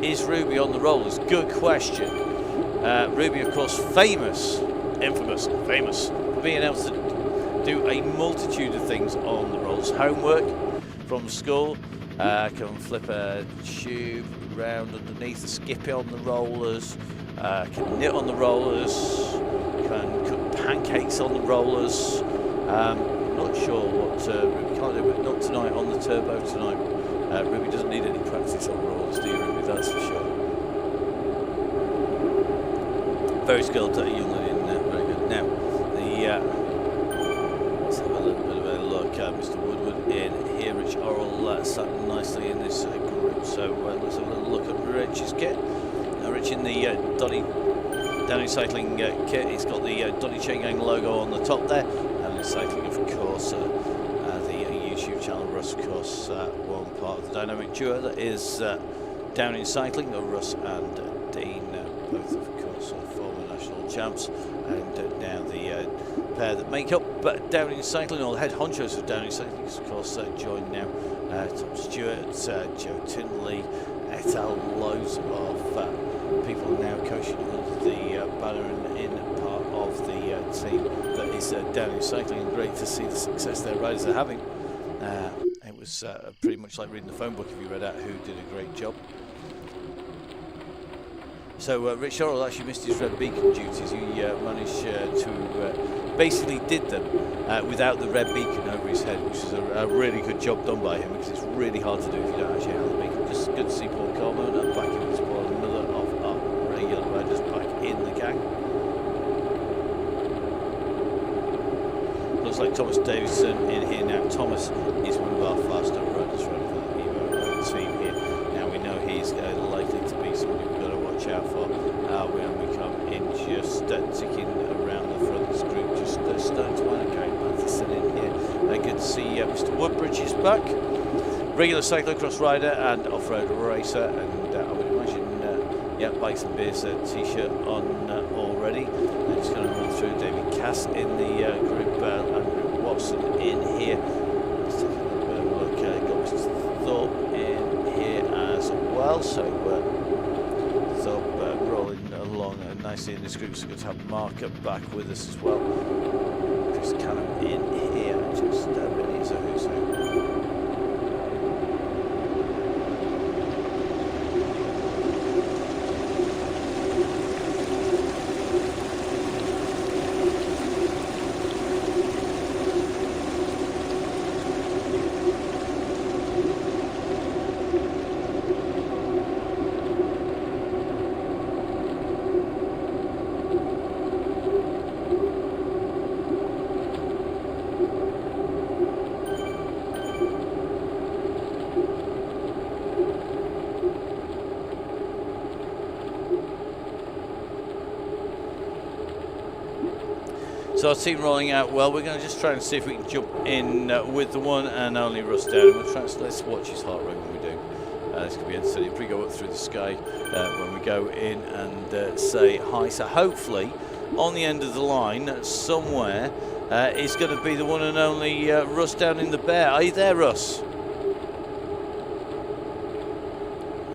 Is Ruby on the rollers? Good question. Ruby, of course, famous for being able to do a multitude of things on the rollers. Homework from school, can flip a tube round underneath, skip it on the rollers, can knit on the rollers, can cook pancakes on the rollers. Not sure what Ruby can't do, but not tonight on the turbo tonight. Ruby doesn't need any practice on rollers, do you, Ruby? That's for sure. Very skilled young lady in there, very good. Now, let's have a little bit of a look. Mr. Woodward in here, Rich Orrell sat nicely in this group. So let's have a little look at Rich's kit. Rich in the Donny Downing Cycling kit. He's got the Donny Chaingang logo on the top there. And Cycling, of course, the YouTube channel. Russ, of course, one part of the dynamic duo that is Downing Cycling. Russ and Dean, both, of course, former national champs, and now the pair that make up Downing Cycling, or the head honchos of Downing Cycling, is, of course, joined now. Tom Stewart, Joe Tinley, et al. Loads of people now coaching under the banner and in part of the team that is Downing Cycling. And great to see the success their riders are having. It was pretty much like reading the phone book if you read out who did a great job. So Rich Orrell actually missed his red beacon duties. He managed to basically did them without the red beacon over his head, which is a really good job done by him, because it's really hard to do if you don't actually have the beacon. Just good to see Paul Coleman back in the squad, another of our regular riders back in the gang. Looks like Thomas Davidson in here now. Thomas is one of our faster riders running for the Evo team here. Now we know he's likely to be somebody we've got to watch out for when we come in, just ticking around the front of this group, just starting to wind up. Gary Matheson in here. Good to see Mr. Woodbridge is back. Regular cyclocross rider and off-road racer, and I would imagine, Bikes and Beers t-shirt on already. I'm just going to run through David Cass in the group, Andrew Watson in here. Let's take a little bit of a look. Got Mr. Thorpe in here as well, so Thorpe rolling along nicely in this group. So good to have Mark back with us as well. Chris Cannon in here, just really is a who's who. So our team rolling out well. We're going to just try and see if we can jump in with the one and only Russ Downing. We'll try and, let's watch his heart rate when we do. This could be entertaining. If we go up through the sky when we go in and say hi. So hopefully on the end of the line somewhere is going to be the one and only Russ Downing the Bear. Are you there, Russ?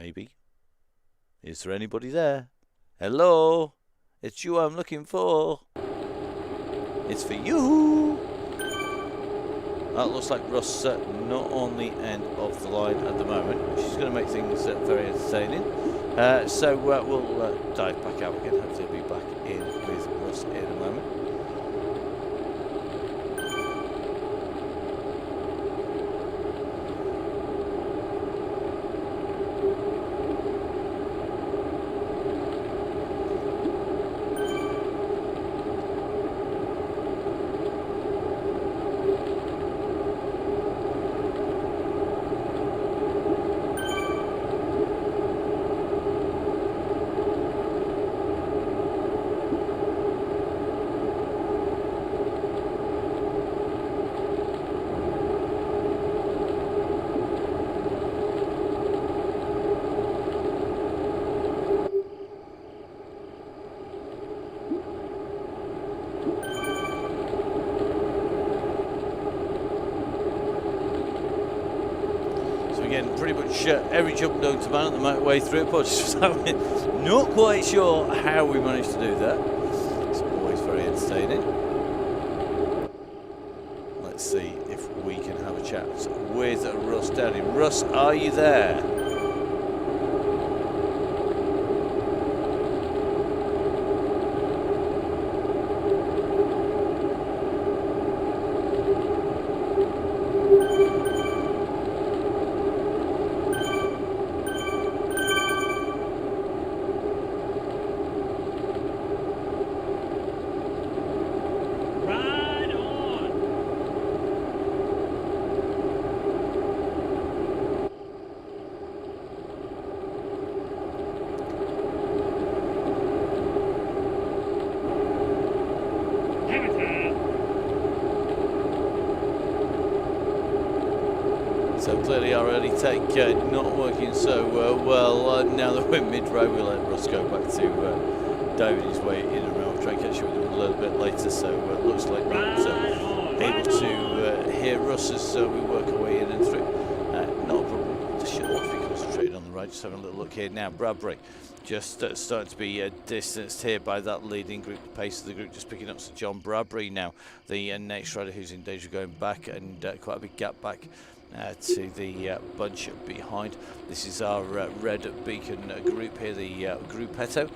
Maybe. Is there anybody there? Hello? It's you I'm looking for. It's for you. That looks like Russ not on the end of the line at the moment, which is going to make things very entertaining. So we'll dive back out again. Hopefully we'll be back in with Russ in a moment. again, pretty much every jump known to man at the motorway through, but just not quite sure how we managed to do that. It's always very entertaining. Let's see if we can have a chat with Russ Downey. Russ, are you there? Ride on. Hamilton. So clearly our early take not working so well. Now that we're mid-road, we'll let Russ go back to diving his way in and around. We'll try and catch you with him a little bit later, so it looks like we're able to hear Russ as we work our way in and through. Not a problem. Just should also be concentrated on the ride. Just having a little look here now. Bradbury just starting to be distanced here by that leading group. The pace of the group just picking up. So John Bradbury now, the next rider who's in danger of going back, and quite a big gap back to the bunch behind. This is our red beacon group here, the Gruppetto,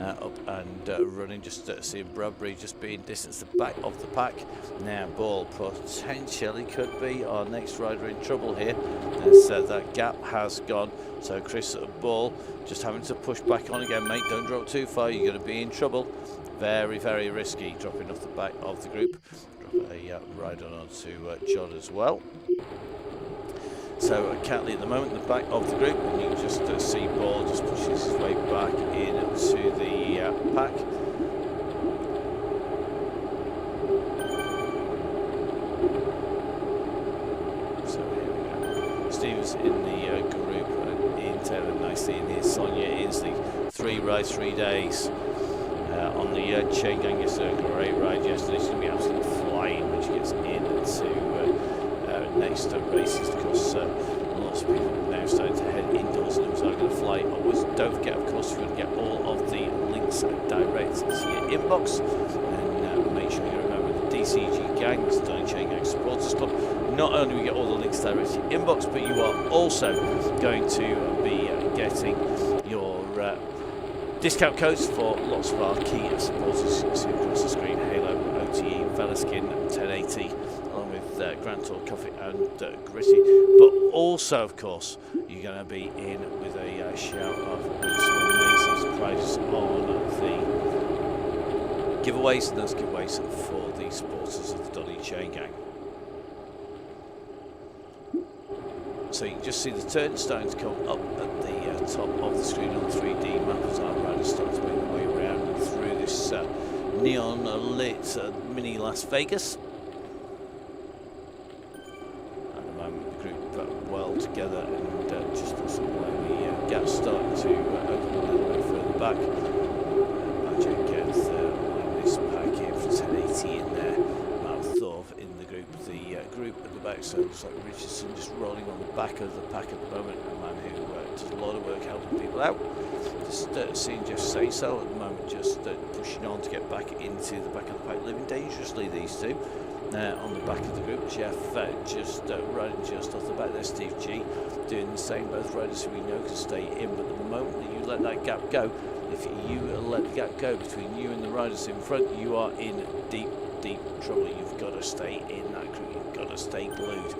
up and running. Just seeing Bradbury just being distanced the back of the pack. Now Ball potentially could be our next rider in trouble here, as that gap has gone. So Chris Ball just having to push back on again. Mate, don't drop too far, you're going to be in trouble. Very, very risky dropping off the back of the group. Drop a rider onto John as well. So Catley at the moment, the back of the group, and you can just see Ball just pushes his way back into the pack. So here we go. Steve's in the group, Ian Taylor nicely in here. Sonia Inslee, 3 rides, 3 days on the Chaingang yesterday. Great ride yesterday. She's going to be absolutely flying when she gets into next races, because lots of people are now starting to head indoors and those are going to fly. Always don't forget, of course, you're going to get all of the links direct to your inbox, and make sure you remember the DCG gang, the Donny Chaingang Supporters Club. Not only we get all the links direct to your inbox, but you are also going to be getting your discount codes for lots of our key supporters. You can see across the screen: Halo, OTE, Velaskin, 1080, along with Grand Tour Coffee and Gritty. But also, of course, you're going to be in with a shout of some amazing surprises on the giveaways, and those giveaways for the supporters of the Donny Chaingang. So you can just see the turn starting to come up at the top of the screen on the 3D map as our riders start to make their way around and through this neon lit mini Las Vegas. At the moment the group well together, and just looks like the gap's starting to open a little bit further back. Magic gets this pack here for 1080 in there. Thorpe in the group at the back, so it looks like Richardson just rolling on the back of the pack at the moment, a man who does a lot of work helping people out. Just seeing Jeff say so at the moment, just pushing on to get back into the back of the pack, living dangerously, these two on the back of the group. Jeff just riding just off the back there. Steve G doing the same, both riders who we know can stay in, but the moment that you let that gap go, if you let the gap go between you and the riders in front, you are in deep trouble. You've got to stay in that group. You've got to stay glued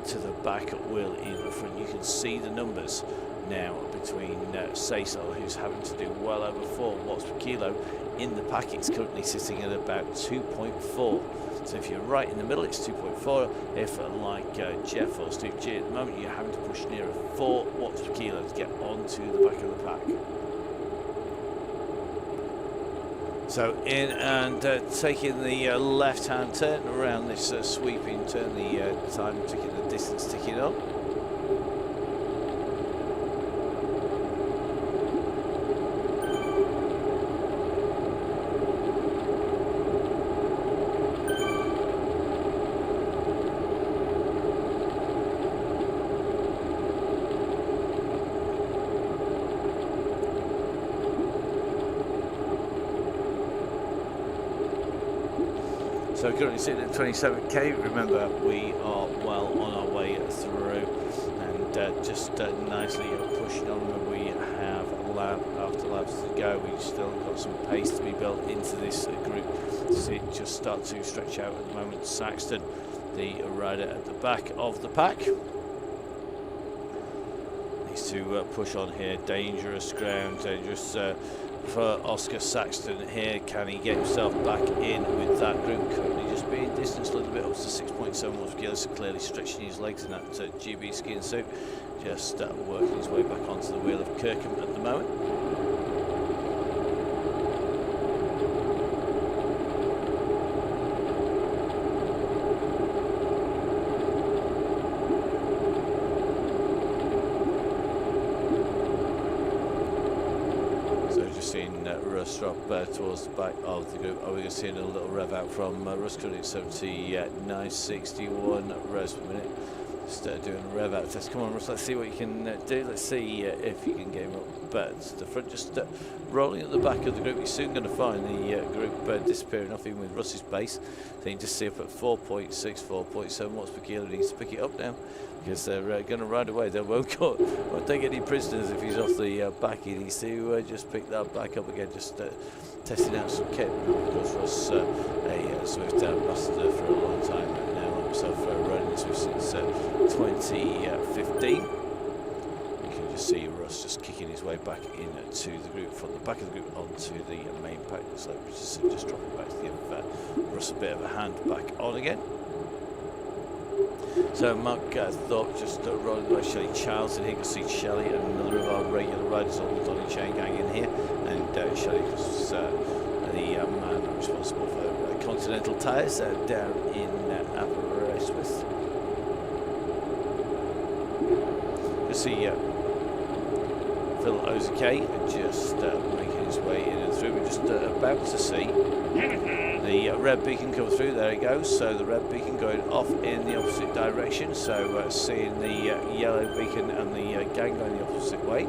to the back wheel in the front. You can see the numbers now between Cecil, who's having to do well over 4 watts per kilo. In the pack, it's currently sitting at about 2.4. So if you're right in the middle, it's 2.4. If like Jeff or Steve G at the moment, you're having to push nearer 4 watts per kilo to get onto the back of the pack. So in and taking the left-hand turn around this sweeping turn, the time ticking, the distance ticking on. So currently sitting at 27k. Remember, we are well on our way through, and just nicely pushing on. We have lap after lap to go. We've still got some pace to be built into this group. See it just start to stretch out at the moment. Saxton, the rider at the back of the pack, needs to push on here. Dangerous ground, dangerous for Oscar Saxton here. Can he get himself back in with that group? Currently just being distanced a little bit up to 6.7 watts per kilo, so clearly stretching his legs in that GB skin suit. Just working his way back onto the wheel of Kirkham at the moment. Russ drop towards the back of the group. We're going to see a little rev out from Russ, currently at 79.61 revs per minute. Just doing a rev out test. Come on, Russ, let's see what you can do. Let's see if you can get him up the front. Just rolling at the back of the group. You're soon going to find the group disappearing off, even with Russ's pace. So you can just see up at 4.6, 4.7 watts per kilo. He needs to pick it up now, because they're going to ride away. They won't take any prisoners if he's off the back. He needs to just pick that back up again, just testing out some kit. Of course, Russ, a Swift ambassador for a long time now, himself riding Swift since 2015. You can just see Russ just kicking his way back into the group, from the back of the group onto the main pack. Looks like we're just dropping back to give Russ a bit of a hand back on again. So Mark Thorpe just rolling by Shelley Childs, and here you can see Shelley and another of our regular riders on the Donny Chaingang in here, and Shelley was the man responsible for Continental Tyres down in Aberystwyth. You see Phil Ozake just making his way in and through. We're just about to see the red beacon come through. There it goes. So the red beacon going off in the opposite direction. So seeing the yellow beacon and the gang going the opposite way.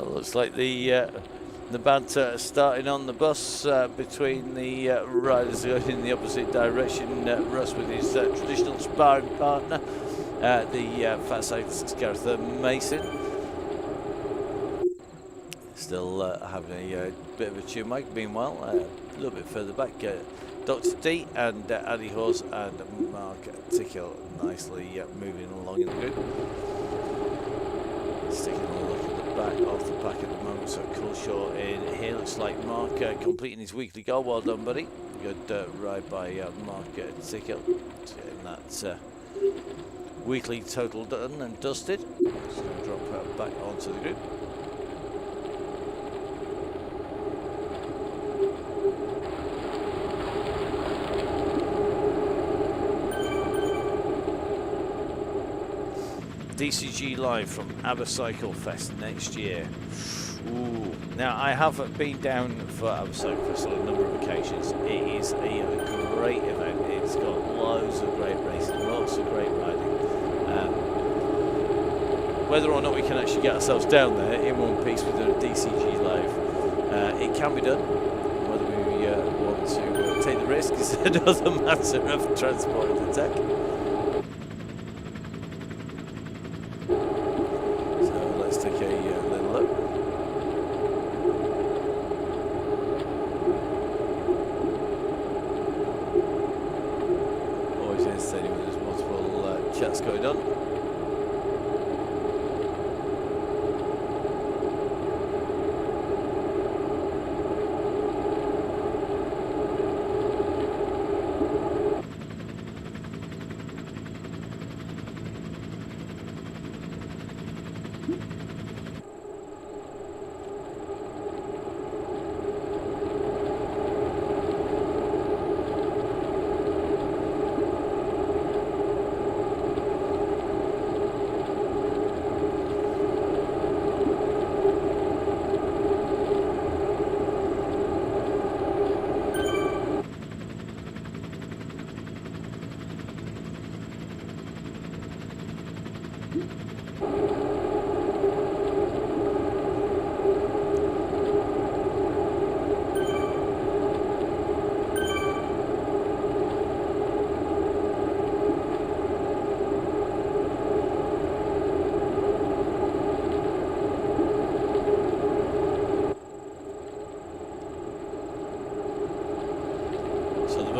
Looks like the banter starting on the bus between the riders going in the opposite direction. Russ with his traditional sparring partner, the fat cyclist Gareth Mason. Still having a bit of a chew mic. Meanwhile, a little bit further back, Dr. D and Addy Hawes and Mark Tickle nicely moving along in the group. Sticking a look at the back of the pack at the moment. So Culshaw in here. Looks like Mark completing his weekly goal. Well done, buddy. Good ride by Mark Tickle. Getting that weekly total done and dusted. Just going to drop back onto the group. DCG Live from Abercycle Fest next year. Ooh. Now, I have been down for Abercycle Fest on a number of occasions. It is a great event. It's got loads of great racing, lots of great riding. Whether or not we can actually get ourselves down there in one piece with a DCG Live, it can be done. Whether we want to take the risk is another matter of transport and tech. Going on.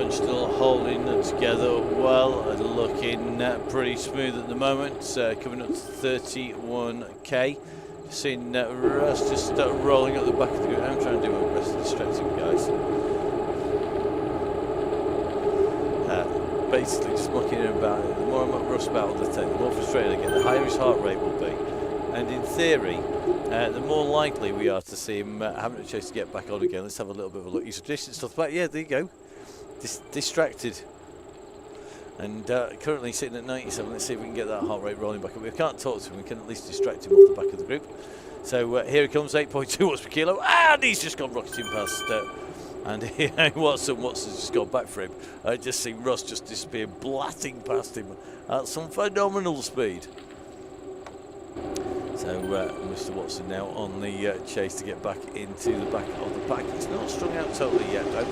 bunch still holding together well and looking pretty smooth at the moment. Coming up to 31k. Seeing Russ just rolling up the back of the group. I'm trying to do my best to distract him, guys. Basically just mucking about it. The more I'm at Russ about all the time, the more frustrated I get, the higher his heart rate will be. And in theory, the more likely we are to see him having a chance to get back on again. Let's have a little bit of a look. He's dishing stuff back. Yeah, there you go. Distracted. And currently sitting at 97. Let's see if we can get that heart rate rolling back up. If we can't talk to him, we can at least distract him off the back of the group. So here he comes, 8.2 watts per kilo. And he's just gone rocketing past. And Watson's just gone back for him. I just see Russ just disappear, blatting past him at some phenomenal speed. So Mr. Watson now on the chase to get back into the back of the pack. He's not strung out totally yet though.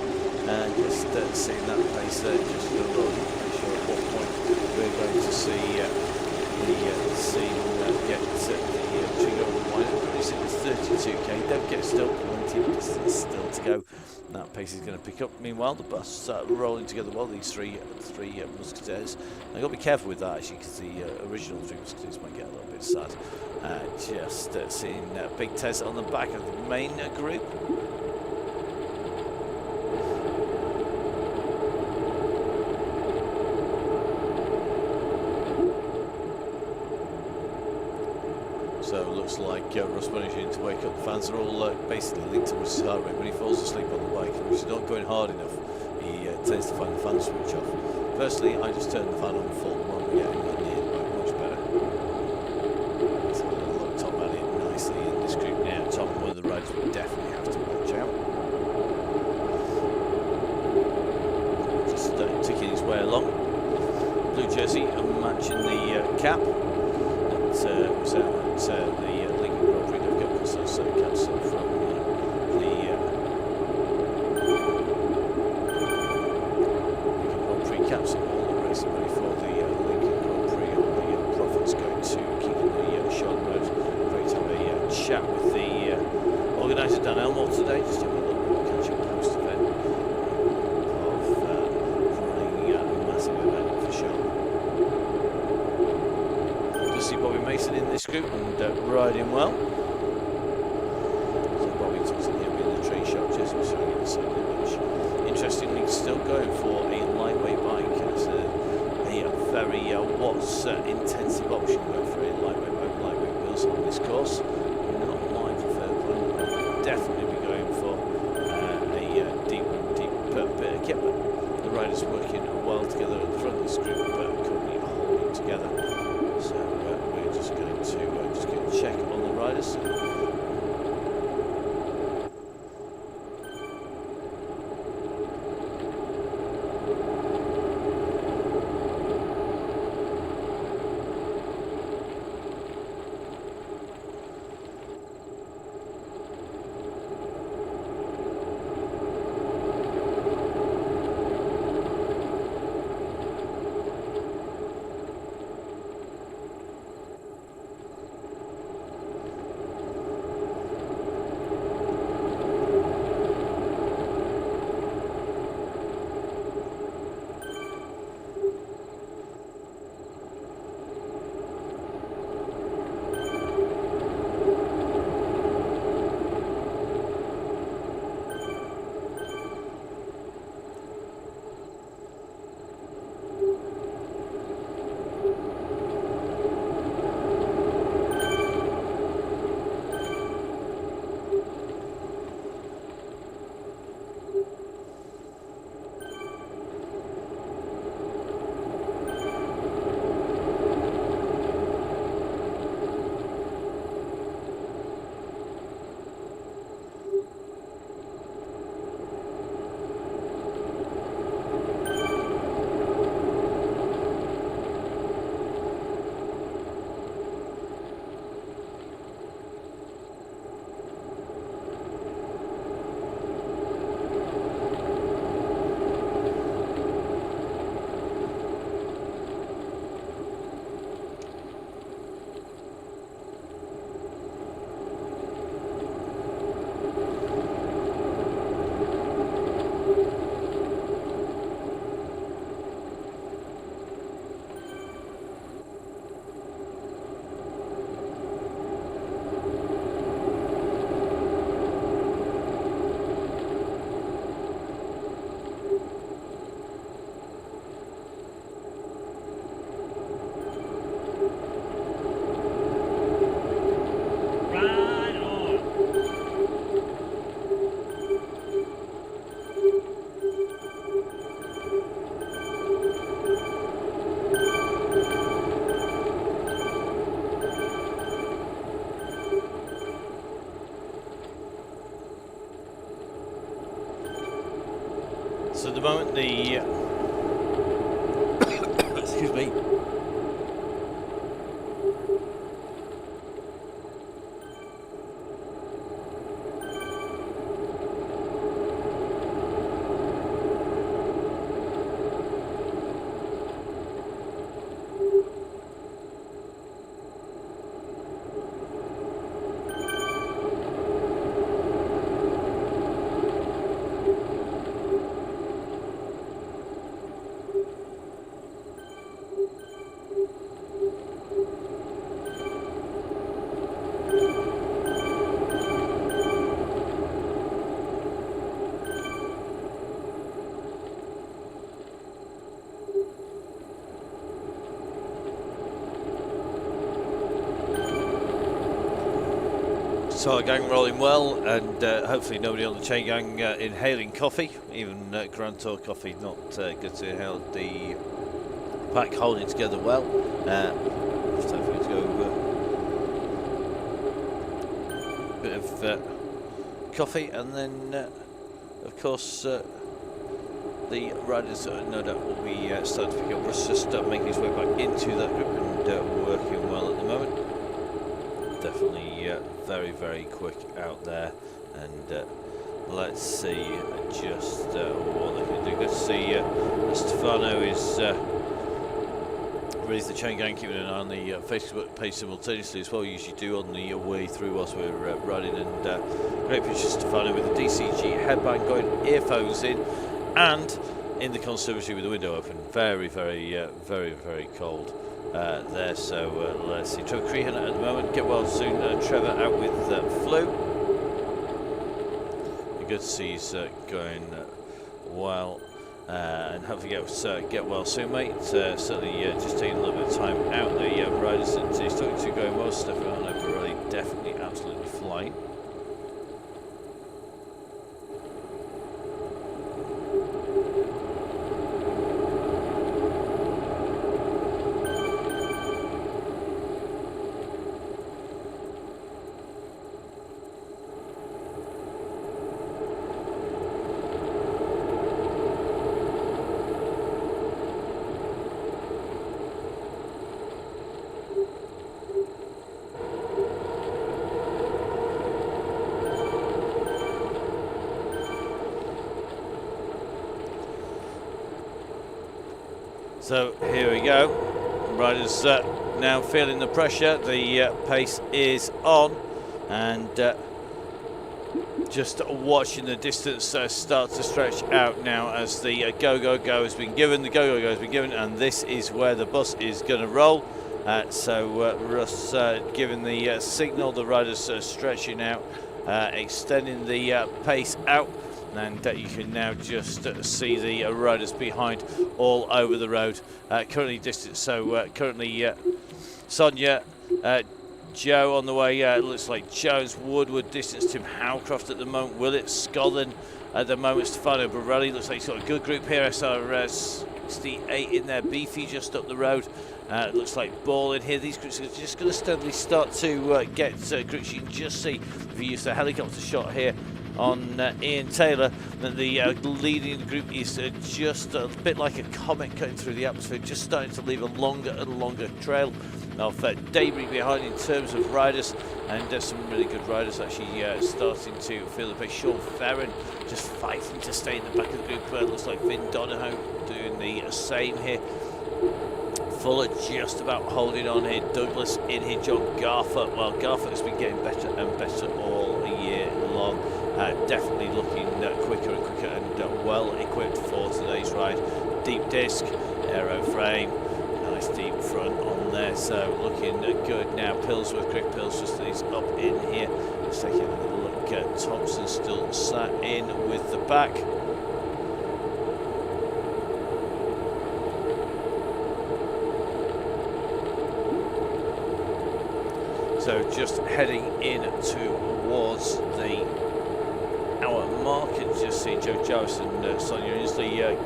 Just seeing that pace there, just not sure at what point we're going to see the scene get the trigger on the line. It's 32k. Don't get still, plenty of distance still to go. And that pace is going to pick up. Meanwhile, the bus rolling together well. These three musketeers. I've got to be careful with that actually, because the original three musketeers might get a little bit sad. Just seeing Big Tess on the back of the main group. So it looks like Russ managing to wake up. The fans are all basically linked to Russ's heart rate. When he falls asleep on the bike and he's not going hard enough, he tends to find the fan switch off. Personally, I just turn the fan on full when we get near the bike, much better. So we'll look Tom at it nicely in this group now. Tom, one of the riders we definitely have to watch out. Just ticking his way along. Blue jersey matching the cap. The Lincoln Grand Prix. They've got those caps from the Lincoln Grand Prix caps and all the racing ready for the Lincoln Grand Prix. All the profits going to keeping the Charlotte Road. Great to have a chat with the organiser Dan Elmore today. Just having a little bit of a catch up post event of running a massive event for Charlotte. See Bobby Mason in this group and riding well. So Bobby took some here in the train shop, just was showing the same image. Interestingly, still going for a lightweight bike. It's a very Watts intensive option going for a lightweight bike, lightweight wheels on this course. Not my preferred plan. I'll definitely be going for a deep bit of kit. The riders working well together at the front of this group, but currently holding together. So we're just going to check on the riders. Ride on. So at the moment, the excuse me. So our gang rolling well, and hopefully nobody on the chain gang inhaling coffee, even Grand Tour coffee. Not good to inhale. The pack holding together well. Just hopefully to go a bit of coffee, and then of course the riders no doubt will be starting to pick up. Russ just making his way back into that group and working well at the moment. Definitely very, very quick out there, and let's see just what they can do. Good to see Stefano is released the chain gang, keeping an eye on the Facebook page simultaneously as well. We usually do on the way through whilst we're riding, and great picture of Stefano with the DCG headband going, earphones in, and in the conservatory with the window open. Very, very, very cold. There, so let's see. Trevor Crehan at the moment, get well soon. Trevor out with flu. Good to see he's going well, and hopefully get well soon, mate. Certainly just taking a little bit of time out. The riders that he's talking to going well. Stefano Borelli definitely absolutely flying. So here we go. Riders now feeling the pressure. The pace is on, and just watching the distance start to stretch out now as the go has been given. The go has been given, and this is where the bus is going to roll. So Russ giving the signal. The riders stretching out, extending the pace out. And you can now just see the riders behind all over the road. Currently distance, so currently Sonia, Joe on the way. It looks like Jones, Woodward distance, Tim Howcroft at the moment, Willett, Scotland at the moment, Stefano Borelli. Looks like he's got a good group here. SRS 68 in there, Beefy just up the road. It looks like Ball in here. These groups are just going to steadily start to get groups. You can just see, if you use the helicopter shot here on Ian Taylor, that the leading the group is just a bit like a comet cutting through the atmosphere, just starting to leave a longer and longer trail of debris behind in terms of riders, and some really good riders actually starting to feel the pace. Sean Ferrin just fighting to stay in the back of the group. Looks like Vin Donahoe doing the same here. Fuller just about holding on here. Douglas in here. John Garfer. Well, Garfer has been getting better and better all year long. Definitely looking quicker and quicker and well equipped for today's ride. Deep disc, aero frame, nice deep front on there. So looking good now. Pillsworth, Greg Pillsworth is up in here. Let's take a little look. Thompson still sat in with the back. So So just heading in towards the hour mark, and just see Joe Jarvis and Sonia Inslee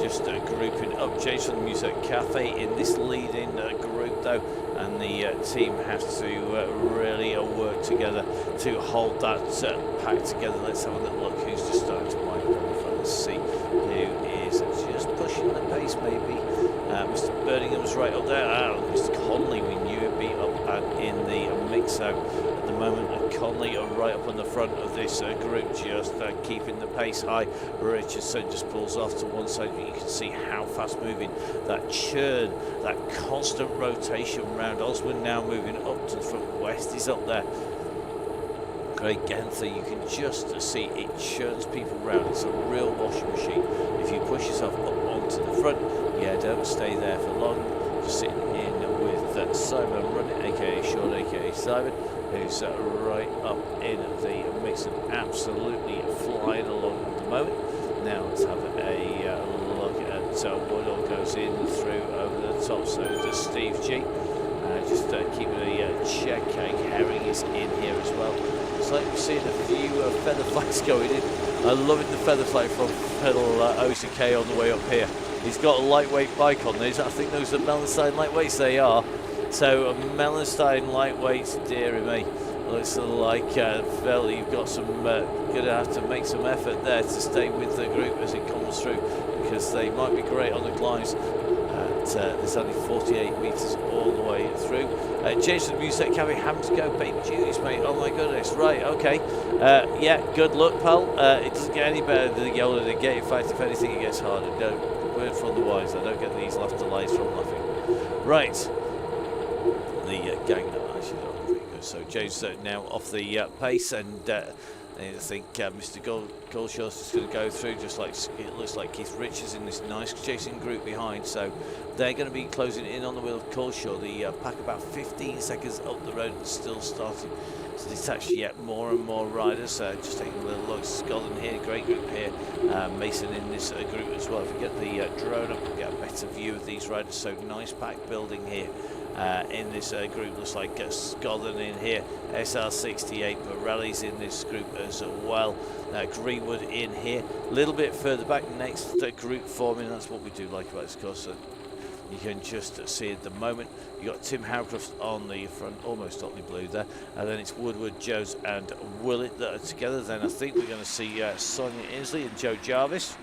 just grouping up. James from the Music Cafe in this leading group though, and the team has to really work together to hold that pack together. Let's have a little look who's just starting to wind up. Let's see who is just pushing the pace maybe. Mr. Birmingham's right up there. Mr. Conley, we knew he'd be up and in the mix. So at the moment, Conley are right up on the front of this group, just keeping the pace high. Richardson just pulls off to one side, but you can see how fast moving that churn, that constant rotation round. Osborne now moving up to the front. West is up there. Craig Ganther, you can just see it churns people round. It's a real washing machine. If you push yourself up onto the front, yeah, don't stay there for long. Just sitting in with Simon running, aka Sean, aka Simon, who's right up in the mix and absolutely flying along at the moment. Now let's have a look at Woodall goes in through over the top. So does Steve G. Just keeping a check. Herring is in here as well. It's like we're seeing a few feather flights going in. I'm loving the feather flight from pedal OCK on the way up here. He's got a lightweight bike on these. I think those are Melenstein lightweights. They are. So Melenstein lightweights, dearie me. Looks like Phil, you've got some going to have to make some effort there to stay with the group as it comes through, because they might be great on the climbs. There's only 48 metres all the way through. James from the Music Cafe, having to go. Baby Judy's, mate. Oh my goodness. Right, okay. Yeah, good luck, pal. It doesn't get any better than the older they get. In fact, if anything, it gets harder. No, word from the wise. I don't get these laughter lies from laughing. Right. The gang. Actually, so James now off the pace, and I think Mr. Goldshaw's just going to go through, just like it looks like Keith Richards in this nice chasing group behind. So they're going to be closing in on the wheel of Goldshall. The pack about 15 seconds up the road, and still starting to detach yet more and more riders. Just taking a little look. Scotland here, great group here. Mason in this group as well. If we get the drone up, we'll get a better view of these riders. So nice pack building here. In this group, looks like Scotland in here, SR68, Pirelli's in this group as well. Greenwood in here, a little bit further back, next group forming. That's what we do like about this course. You can just see at the moment you got Tim Howcroft on the front, almost Otley Blue there, and then it's Woodward, Jones and Willett that are together. Then I think we're going to see Sonia Inslee and Joe Jarvis,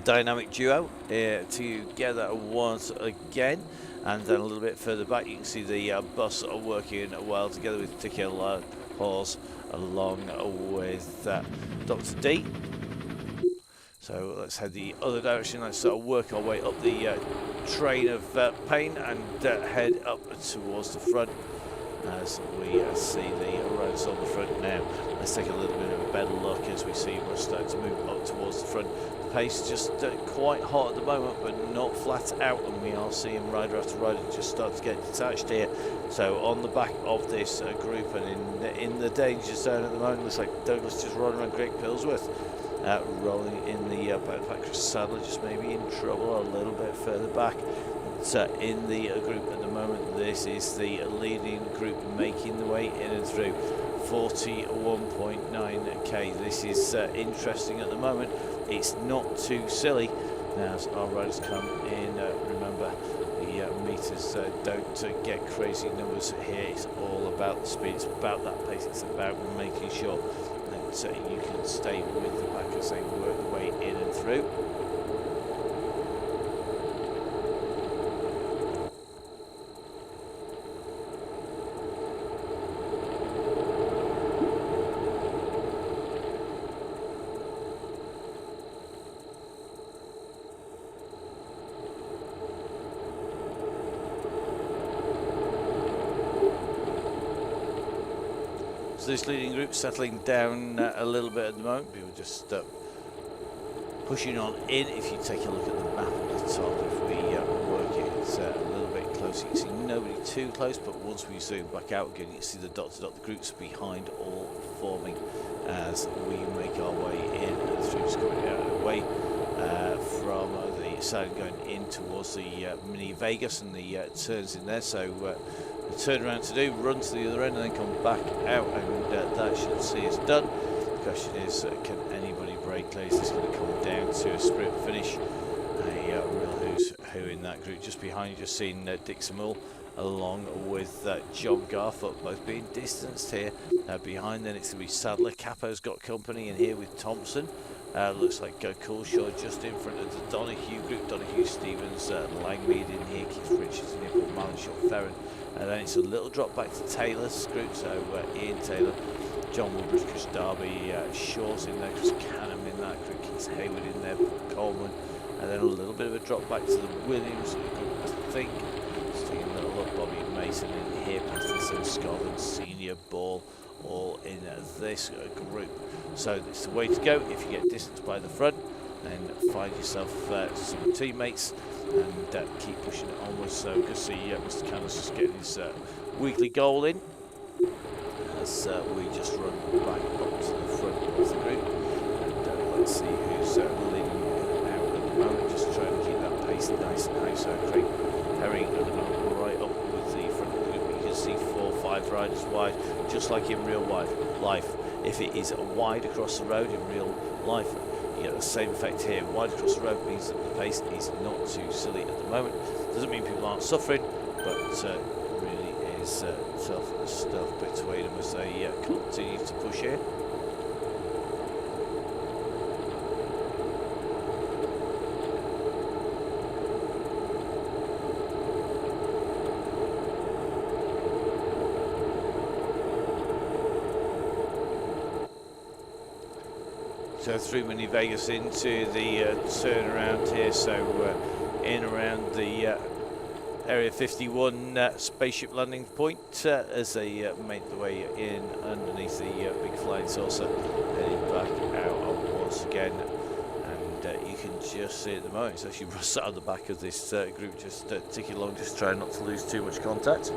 dynamic duo together once again. And then a little bit further back, you can see the bus working well together with Dickie Hawes along with Dr. D. So let's head the other direction. Let's sort of work our way up the train of pain and head up towards the front as we see the riders on the front now. Let's take a little bit of a better look as we see we're starting to move up towards the front. The pace just quite hot at the moment, but not flat out, and we are seeing rider after rider just start to get detached here. So on the back of this group and in the danger zone at the moment, looks like Douglas just running around Greg Pillsworth. Rolling in the backpack. Chris Sadler just maybe in trouble a little bit further back. In the group at the moment, this is the leading group making the way in and through. 41.9k. This is interesting at the moment. It's not too silly. Now as our riders come in, remember the meters don't get crazy numbers here. It's all about the speed. It's about that pace. It's about making sure that you can stay with the pack as they work the way in and through. So this leading group settling down a little bit at the moment. People just pushing on in. If you take a look at the map at the top, if we work it, it's a little bit close. You can see nobody too close, but once we zoom back out again, you can see the dot to dot, the groups behind all forming as we make our way in and through. Just coming out of the way from the side going in towards the mini Vegas and the turns in there. So turn around to do, run to the other end and then come back out, and that should see us done. The question is, can anybody break clear? Is this going to come down to a sprint finish? A real who's who in that group. Just behind you, just seen Dick Samuel along with John Garfoot, both being distanced here. Behind then it's going to be Sadler. Capo's got company in here with Thompson. Looks like Coolshaw just in front of the Donahue group. Donahue, Stevens, Langmead in here, Keith Richards in here, Paul Malinshot, Ferren. And then it's a little drop back to Taylor's group, so Ian Taylor, John Woodbridge, Chris Darby, Shaw's in there, Chris Canham in that group, Keith Hayward in there, Paul Coleman. And then a little bit of a drop back to the Williams group, I think. Just taking a little look, Bobby Mason in here, Patterson, Scotland, Senior Ball, all in this group. So it's the way to go. If you get distanced by the front, then find yourself some teammates and keep pushing it onwards. So good to see Mr. Canis just getting his weekly goal in as we just run back up to the front of the group. And let's see who's leading out at the moment. Just trying to keep that pace nice and high. So Craig Herring at the moment right up with the front of the group. You can see 4 or 5 riders wide, just like in real life. If it is wide across the road in real life, you get the same effect here. Wide across the road means that the pace is not too silly at the moment. Doesn't mean people aren't suffering, but really is tough stuff between them as they continue to push here. So through Mini Vegas into the turnaround here, so in around the Area 51 spaceship landing point as they make their way in underneath the big flying saucer, heading back out once again. And you can just see at the moment, it's actually sat on the back of this group, just ticking along, just trying not to lose too much contact.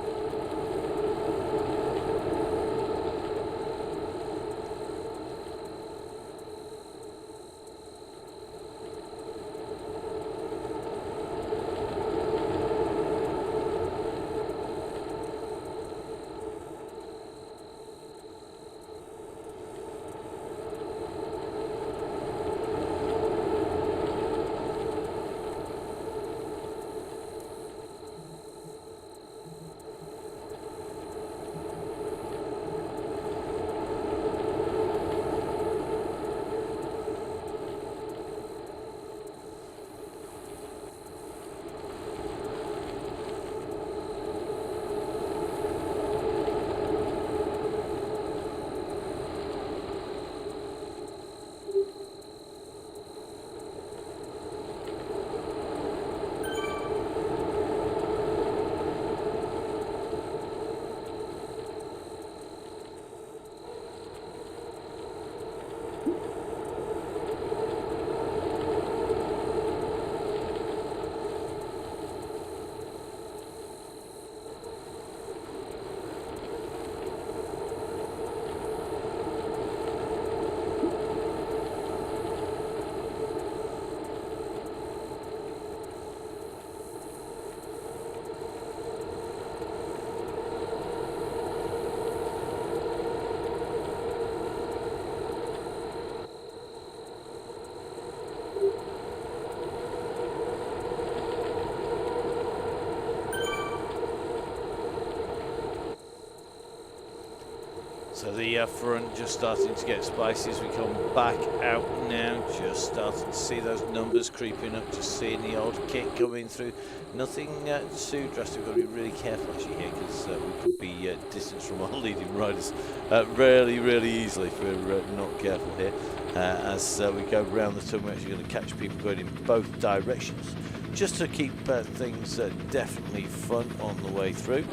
So the front just starting to get spicy as we come back out now, just starting to see those numbers creeping up, just seeing the old kick coming through. Nothing too drastic. We've got to be really careful actually here because we could be distanced from our leading riders really easily if we're not careful here. As we go round the turn, we're actually going to catch people going in both directions just to keep things definitely fun on the way through.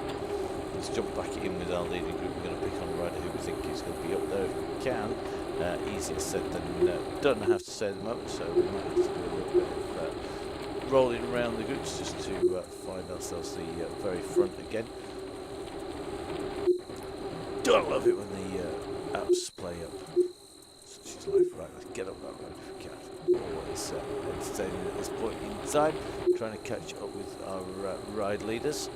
Let's jump back in with our leading group. We're going to pick on a rider who we think is going to be up there if we can. Easier said than done, I have to say at the moment, so we might have to do a little bit of rolling around the groups just to find ourselves the very front again. Don't love it when the apps play up. Such is life. Right, let's get up that road if we can. Always entertaining at this point in time. Trying to catch up with our ride leaders.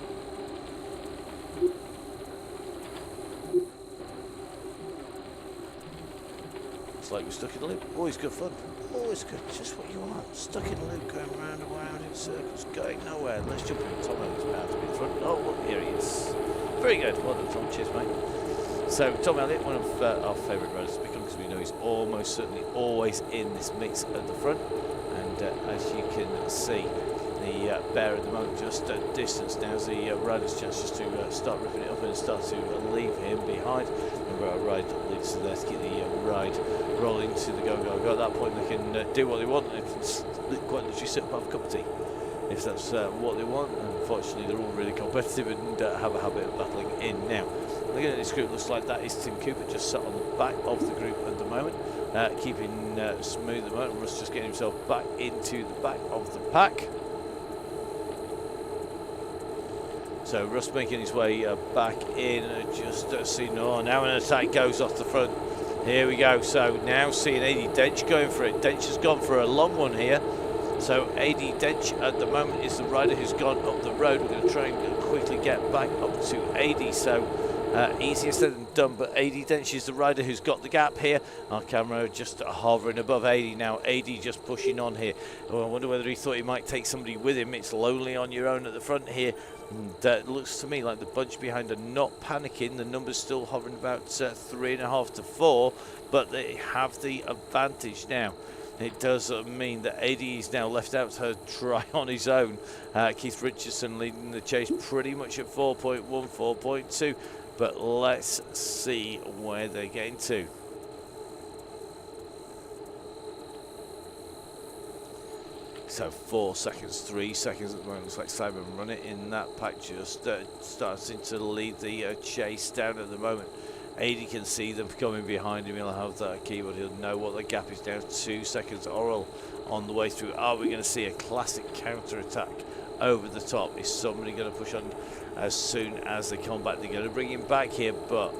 looks like we're stuck in a loop. Always good fun. Always good. Just what you want. Stuck in a loop, going round and round in circles, going nowhere. Let's jump in. Tom Elliott's bound to be in front. Oh, look, here he is. Very good. Well done, Tom. Cheers, mate. So, Tom Elliott, one of our favourite riders to become, because we know he's almost certainly always in this mix at the front. And as you can see, the bear at the moment just distance. Now's the rider's chance just to start ripping it up and start to leave him behind. Remember, our ride leads to there to get the ride rolling to the go. At that point, they can do what they want. They can quite literally sit up, have a cup of tea if that's what they want. Unfortunately, they're all really competitive and have a habit of battling in now. Looking at this group, looks like that is Tim Cooper just sat on the back of the group at the moment, keeping smooth at the moment. Russ just getting himself back into the back of the pack. So Russ making his way back in, just seeing, oh, now an attack goes off the front. Here we go. So now seeing AD Dench going for it. Dench has gone for a long one here. So AD Dench at the moment is the rider who's gone up the road. We're going to try and quickly get back up to AD. So easier said than done, but AD Dench is the rider who's got the gap here. Our camera just hovering above AD now. AD just pushing on here. Oh, I wonder whether he thought he might take somebody with him. It's lonely on your own at the front here. And it looks to me like the bunch behind are not panicking. The number's still hovering about 3.5 to 4, but they have the advantage now. It does mean that AD is now left out to try on his own. Keith Richardson leading the chase pretty much at 4.1, 4.2. But let's see where they're getting to. So 4 seconds, 3 seconds at the moment. Looks like Simon Runnett in that pack just starting to lead the chase down at the moment. AD can see them coming behind him. He'll have that keyboard. He'll know what the gap is now. 2 seconds. Oral on the way through. Are we going to see a classic counter attack over the top? Is somebody going to push on as soon as they come back? They're going to bring him back here, but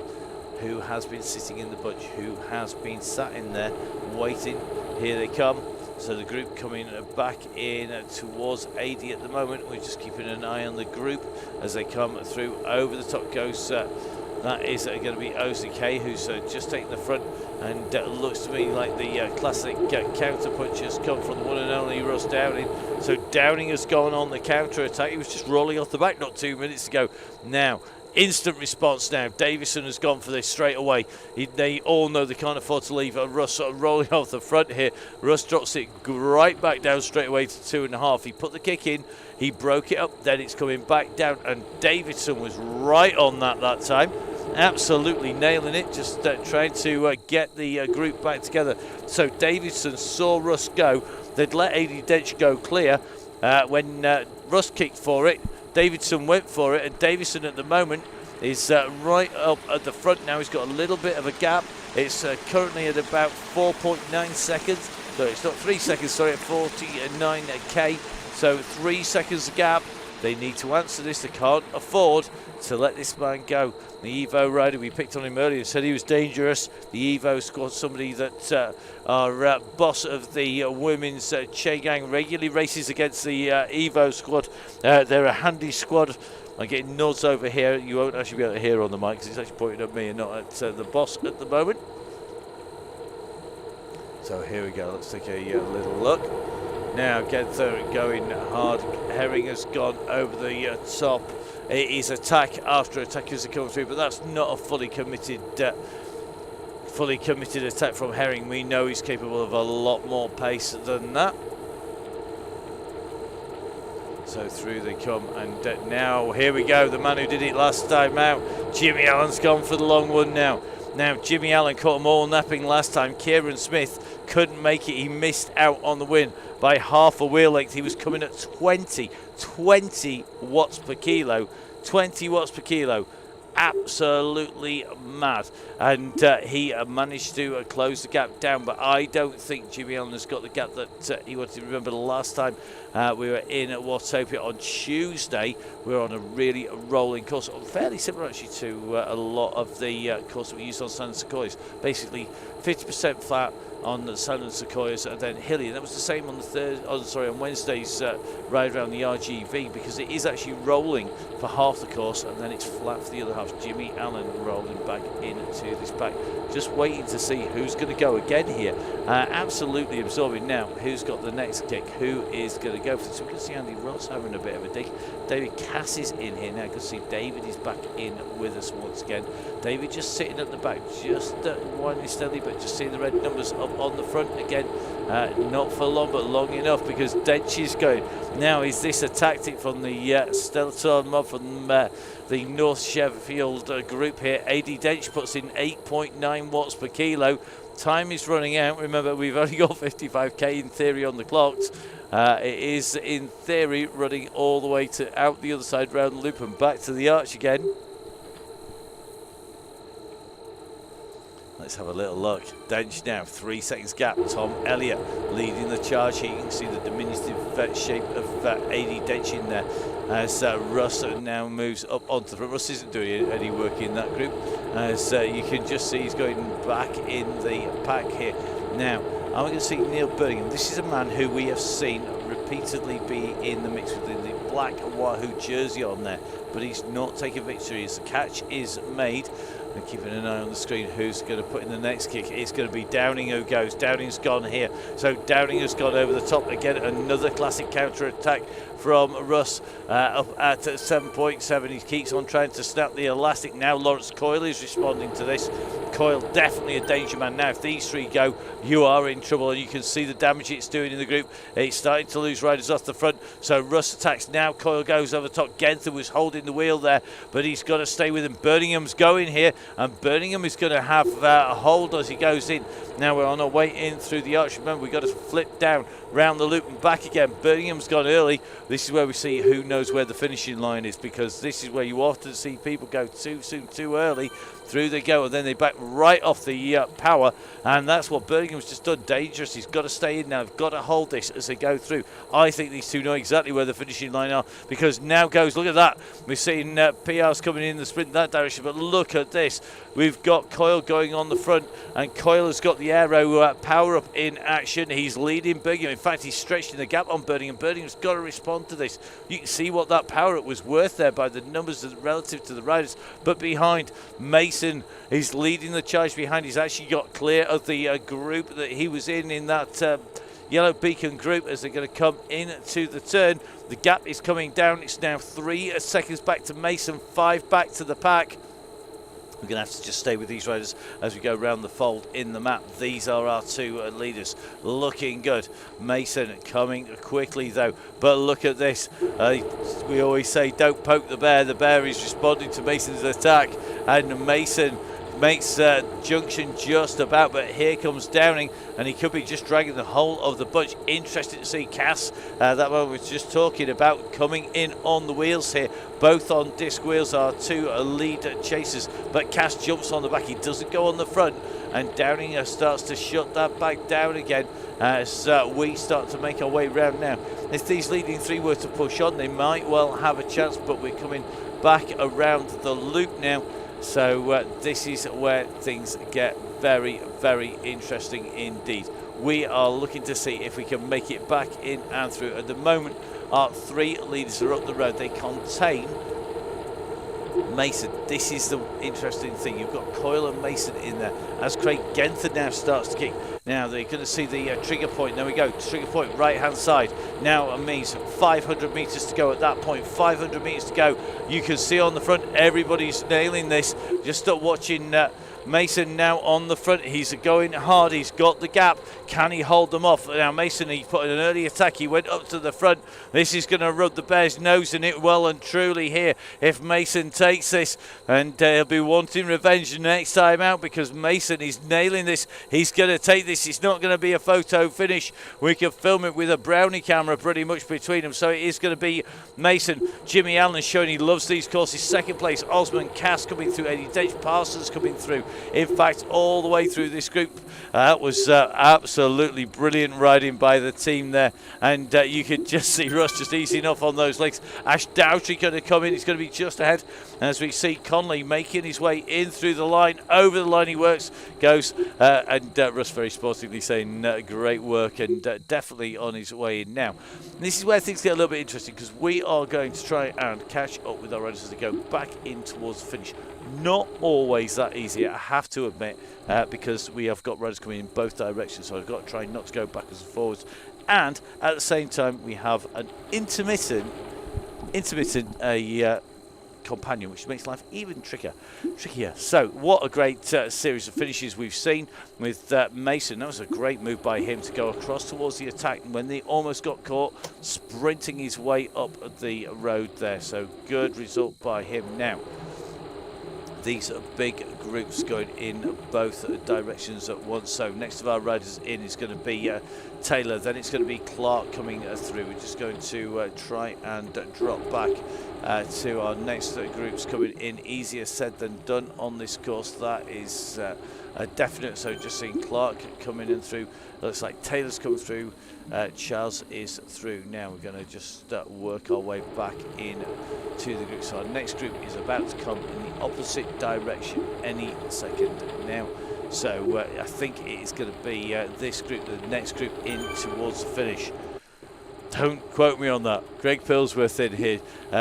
who has been sitting in the bunch? Who has been sat in there waiting? Here they come. So the group coming back in towards AD at the moment. We're just keeping an eye on the group as they come through. Over the top goes that is going to be OCK, who's just taking the front, and looks to me like the classic counter punch has come from the one and only Russ Downing. So Downing has gone on the counter attack. He was just rolling off the back not 2 minutes ago. Now, instant response now. Davison has gone for this straight away. They all know they can't afford to leave Russ rolling off the front here. Russ drops it right back down straight away to 2.5. He put the kick in. He broke it up. Then it's coming back down. And Davidson was right on that time. Absolutely nailing it. Just trying to get the group back together. So Davidson saw Russ go. They'd let AD Dench go clear. When Russ kicked for it, Davidson went for it, and Davison at the moment is right up at the front now. He's got a little bit of a gap. It's currently at about 4.9 seconds. So it's not 3 seconds, sorry, at 49k. So 3 seconds gap. They need to answer this. They can't afford to let this man go. The Evo rider, we picked on him earlier, said he was dangerous. The Evo squad, somebody that our boss of the women's Chaingang regularly races against the Evo squad. They're a handy squad. I'm getting nods over here. You won't actually be able to hear on the mic because it's actually pointing at me and not at the boss at the moment. So here we go. Let's take a little look. Now Genther going hard. Herring has gone over the top. It is attack after attack as they come through, but that's not a fully committed attack from Herring. We know he's capable of a lot more pace than that. So through they come, and now here we go. The man who did it last time out, Jimmy Allen's gone for the long one now. Now Jimmy Allen caught them all napping last time. Kieran Smith couldn't make it. He missed out on the win by half a wheel length. He was coming at 20 watts per kilo. 20 watts per kilo. Absolutely mad. And he managed to close the gap down, but I don't think Jimmy Allen has got the gap that he wanted. Remember the last time We were in Watopia on Tuesday. We were on a really rolling course, fairly similar actually to a lot of the course that we used on San Sequoias. Basically 50% flat on the San Sequoias and then hilly. And that was the same on on Wednesday's ride around the RGV, because it is actually rolling for half the course and then it's flat for the other half. Jimmy Allen rolling back into this pack. Just waiting to see who's going to go again here. Absolutely absorbing now who's got the next kick, who is going to go for this. We can see Andy Ross having a bit of a dig. David Cass is in here now. You can see David is back in with us once again. David just sitting at the back, just winding steadily, but just seeing the red numbers up on the front again. Not for long, but long enough, because Dench is going. Now, is this a tactic from the Stellator mob from the North Sheffield group here? AD Dench puts in 8.9 watts per kilo. Time is running out. Remember, we've only got 55k in theory on the clocks. It is in theory running all the way to out the other side round the loop and back to the arch again. Let's have a little look. Dench now, 3 seconds gap. Tom Elliott leading the charge here. You can see the diminutive shape of AD Dench in there as Russ now moves up onto the front. Russ isn't doing any work in that group, as you can just see he's going back in the pack here. Now, I'm going to see Neil Birmingham. This is a man who we have seen repeatedly be in the mix with the black Wahoo jersey on there, but he's not taking victory as the catch is made. And keeping an eye on the screen, who's going to put in the next kick? It's going to be Downing who goes. Downing's gone here. So Downing has gone over the top again. Another classic counter-attack from Russ up at 7.7. He keeps on trying to snap the elastic. Now Lawrence Coyle is responding to this. Coyle definitely a danger man. Now if these three go, you are in trouble, and you can see the damage it's doing in the group. It's starting to lose riders off the front, so Russ attacks. Now Coyle goes over the top. Genther was holding the wheel there, but he's got to stay with him. Birmingham's going here, and Birmingham is going to have a hold as he goes in. Now we're on our way in through the arch. Remember, we've got to flip down round the loop and back again. Birmingham's gone early. This is where we see who knows where the finishing line is, because this is where you often see people go too soon, too early. Through they go, and then they back right off the power, and that's what Birmingham's just done. Dangerous. He's got to stay in now. They've got to hold this as they go through. I think these two know exactly where the finishing line are, because now goes, look at that. We're seeing PR's coming in the sprint in that direction, but look at this. We've got Coyle going on the front, and Coyle has got the aero power up in action. He's leading Birmingham. In fact, he's stretching the gap on Birmingham. Birmingham's got to respond to this. You can see what that power up was worth there by the numbers relative to the riders. But behind, Mason is leading the charge behind. He's actually got clear of the group that he was in that Yellow Beacon group as they're going to come into the turn. The gap is coming down. It's now 3 seconds back to Mason, 5 back to the pack. We're going to have to just stay with these riders as we go round the fold in the map. These are our two leaders, looking good. Mason coming quickly though, but look at this. We always say don't poke the bear. The bear is responding to Mason's attack, and Mason makes junction just about, but here comes Downing, and he could be just dragging the whole of the bunch. Interesting to see Cass, that one we was just talking about, coming in on the wheels here. Both on disc wheels are two lead chasers, but Cass jumps on the back. He doesn't go on the front, and Downing starts to shut that back down again as we start to make our way round now. If these leading three were to push on, they might well have a chance, but we're coming back around the loop now. So this is where things get very, very interesting indeed. We are looking to see if we can make it back in and through. At the moment, our three leaders are up the road. They contain Mason. This is the interesting thing. You've got Coyle and Mason in there as Craig Genther now starts to kick. Now they're going to see the trigger point. There we go. Trigger point right hand side. Now it means 500 meters to go at that point. 500 meters to go. You can see on the front everybody's nailing this. Just stop watching Mason now on the front. He's going hard. He's got the gap. Can he hold them off? Now Mason, he put in an early attack. He went up to the front. This is going to rub the bear's nose in it well and truly here if Mason takes this, and he'll be wanting revenge next time out, because Mason is nailing this. He's going to take this. It's not going to be a photo finish. We can film it with a brownie camera pretty much between them. So it is going to be Mason. Jimmy Allen showing he loves these courses. Second place, Osman Cass coming through. Eddie Dench Parsons coming through. In fact, all the way through this group. That was absolutely brilliant riding by the team there, and you could just see Russ just easing off on those legs. Ash Dowtry going to come in, he's going to be just ahead, as we see Conley making his way in through the line. Over the line he goes, and Russ very sportingly saying great work, and definitely on his way in now. And this is where things get a little bit interesting, because we are going to try and catch up with our riders as they go back in towards the finish. Not always that easy, I have to admit, because we have got riders coming in both directions, so I've got to try not to go backwards and forwards. And at the same time, we have an intermittent companion, which makes life even trickier. So, what a great series of finishes we've seen with Mason. That was a great move by him to go across towards the attack, and when they almost got caught, sprinting his way up the road there. So, good result by him. Now, these are big groups going in both directions at once. So next of our riders in is going to be Taylor, then it's going to be Clark coming through. We're just going to try and drop back to our next groups coming in. Easier said than done on this course, that is a definite. So just seeing Clark coming in through. Looks like Taylor's come through. Charles is through. Now we're going to just work our way back in to the group. So our next group is about to come in the opposite direction any second now. So I think it is going to be this group, the next group in towards the finish. Don't quote me on that. Greg Pillsworth in here,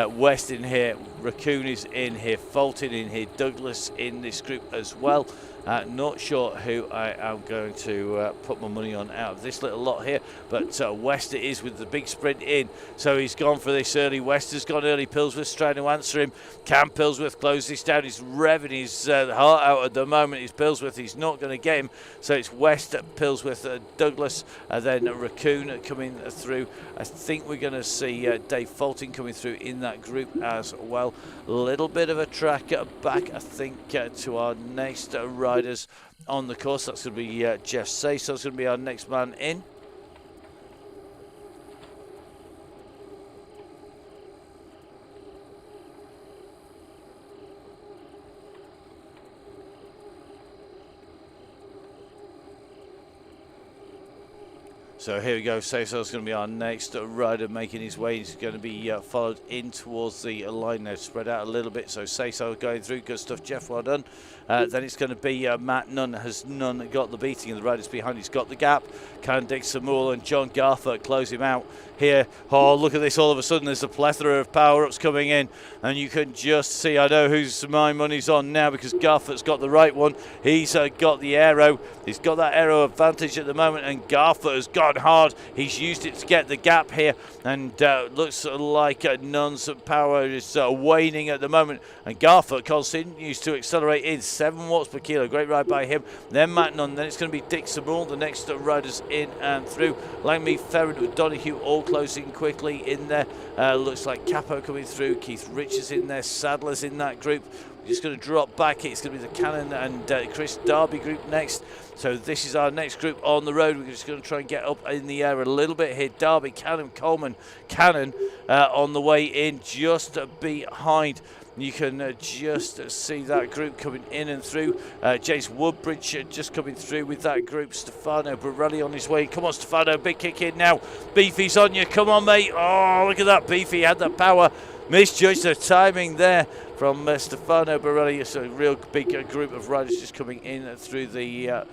West in here, Raccoon is in here, Fulton in here, Douglas in this group as well. Not sure who I am going to put my money on out of this little lot here, but West it is with the big sprint in. So he's gone for this early. West has gone early. Pillsworth's trying to answer him. Can Pillsworth close this down? He's revving his heart out at the moment. He's Pillsworth. He's not going to get him. So it's West, Pillsworth, Douglas, then Raccoon coming through. I think we're going to see Dave Fulton coming through in that group as well. A little bit of a track back, I think, to our next riders on the course. That's going to be Jeff Say. So it's going to be our next man in. So here we go. Sayso's going to be our next rider making his way. He's going to be followed in towards the line now, spread out a little bit. So Sayso going through. Good stuff, Jeff. Well done. Then it's going to be Matt Nunn. Has Nunn got the beating of the riders behind? He's got the gap. Can Dixon Moore and John Garford close him out here? Oh, look at this. All of a sudden, there's a plethora of power-ups coming in. And you can just see, I know who's my money's on now, because Garford's got the right one. He's got the aero. He's got that aero advantage at the moment, and Garford has gone hard. He's used it to get the gap here, and looks like Nunn's power is waning at the moment, and Garford continues to accelerate in 7 watts per kilo. Great ride by him. Then Matt Nunn. Then it's going to be Dick Samul, the next riders in and through. Langmead Ferret with Donahue all closing quickly in there. Looks like Capo coming through. Keith Richards in there. Sadler's in that group. We're just going to drop back. It's going to be the Cannon and Chris Darby group next. So this is our next group on the road. We're just going to try and get up in the air a little bit here. Darby, Cannon, Coleman, Cannon on the way in just behind. You can just see that group coming in and through. James Woodbridge just coming through with that group. Stefano Borelli on his way. Come on, Stefano, big kick in now. Beefy's on you. Come on, mate. Oh, look at that. Beefy had the power. Misjudged the timing there from Stefano Borelli. It's a real big group of riders just coming in through the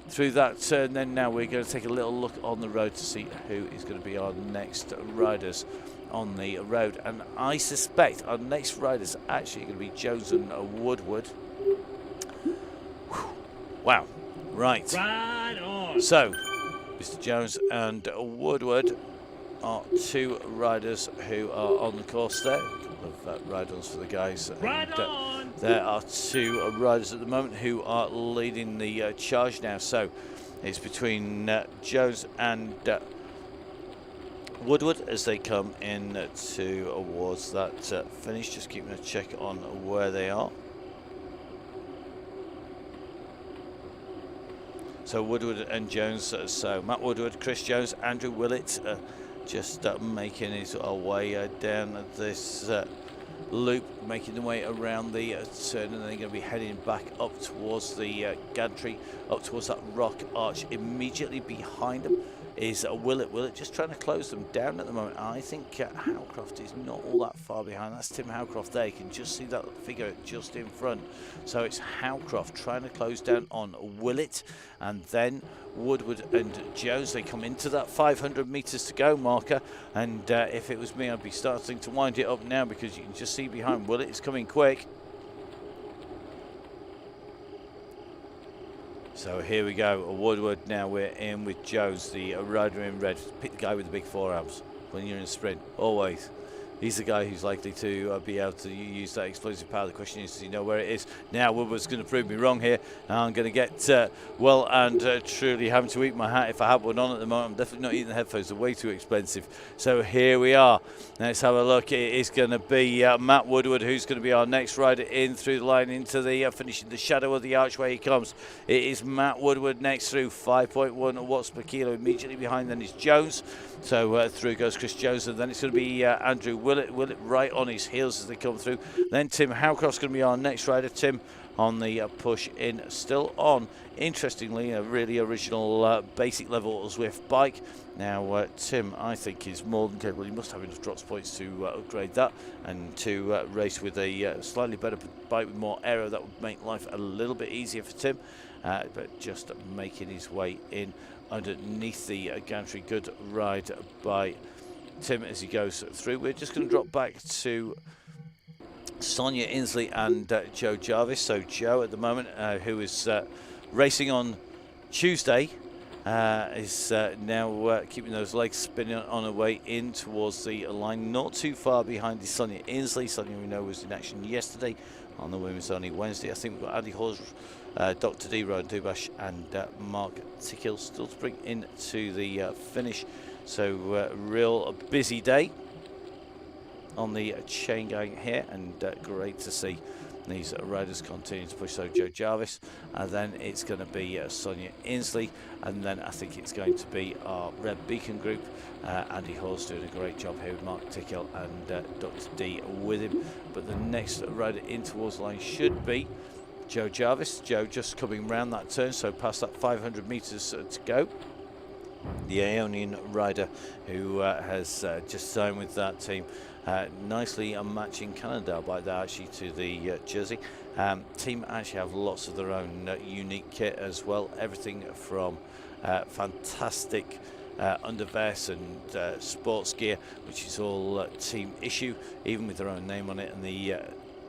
through that turn. Then now we're going to take a little look on the road to see who is going to be our next riders on the road, and I suspect our next riders are actually going to be Jones and Woodward. Whew. Wow, right. Ride on. So, Mr. Jones and Woodward are 2 riders who are on the course there. A couple of ride-ons for the guys. Ride on. There are 2 riders at the moment who are leading the charge now. So, it's between Jones and Woodward as they come in towards that finish. Just keeping a check on where they are. So Woodward and Jones. So Matt Woodward, Chris Jones, Andrew Willett just making his way down this loop, making their way around the turn, and then they're going to be heading back up towards the gantry, up towards that rock arch. Immediately behind them is Willett. Willett just trying to close them down at the moment. I think Howcroft is not all that far behind. That's Tim Howcroft there. You can just see that figure just in front. So it's Howcroft trying to close down on Willett, and then Woodward and Jones. They come into that 500 metres to go marker, and if it was me, I'd be starting to wind it up now, because you can just see behind Willett is coming quick. So here we go, Woodward. Now we're in with Jones, the rider in red. Pick the guy with the big forearms when you're in a sprint, always. He's the guy who's likely to be able to use that explosive power. The question is, does he know where it is? Now Woodward's going to prove me wrong here. I'm going to get well and truly having to eat my hat if I have one on at the moment. I'm definitely not eating the headphones. They're way too expensive. So here we are. Let's have a look. It is going to be Matt Woodward who's going to be our next rider in through the line into the finish. In the shadow of the archway he comes. It is Matt Woodward next through, 5.1 watts per kilo. Immediately behind then is Jones. So through goes Chris Jones, and then it's going to be Andrew Willett right on his heels as they come through. Then Tim Howcroft's going to be our next rider. Tim on the push in, still on, interestingly, a really original basic level Zwift bike. Now Tim, I think, is more than capable. He must have enough drops points to upgrade that and to race with a slightly better bike with more aero. That would make life a little bit easier for Tim, but just making his way in underneath the gantry. Good ride by Tim as he goes through. We're just going to drop back to Sonia Inslee and Joe Jarvis. So Joe at the moment, who is racing on Tuesday, is now keeping those legs spinning on her way in towards the line. Not too far behind is Sonia Inslee. Sonia, we know, was in action yesterday on the women's only Wednesday. I think we've got Andy Hawes, Dr. D, Ryan Dubash and Mark Tickhill still to bring into the finish. So real busy day on the chain gang here, and great to see these riders continue to push. So Joe Jarvis, and then it's going to be Sonia Inslee, and then I think it's going to be our Red Beacon group. Andy Hall's doing a great job here with Mark Tickhill and Dr. D with him. But the next rider in towards the line should be Joe Jarvis. Joe just coming round that turn, so past that 500 metres to go. The Aeonian rider who has just signed with that team. Nicely matching Cannondale by that actually to the jersey. Team actually have lots of their own unique kit as well. Everything from fantastic undervests and sports gear, which is all team issue, even with their own name on it, and the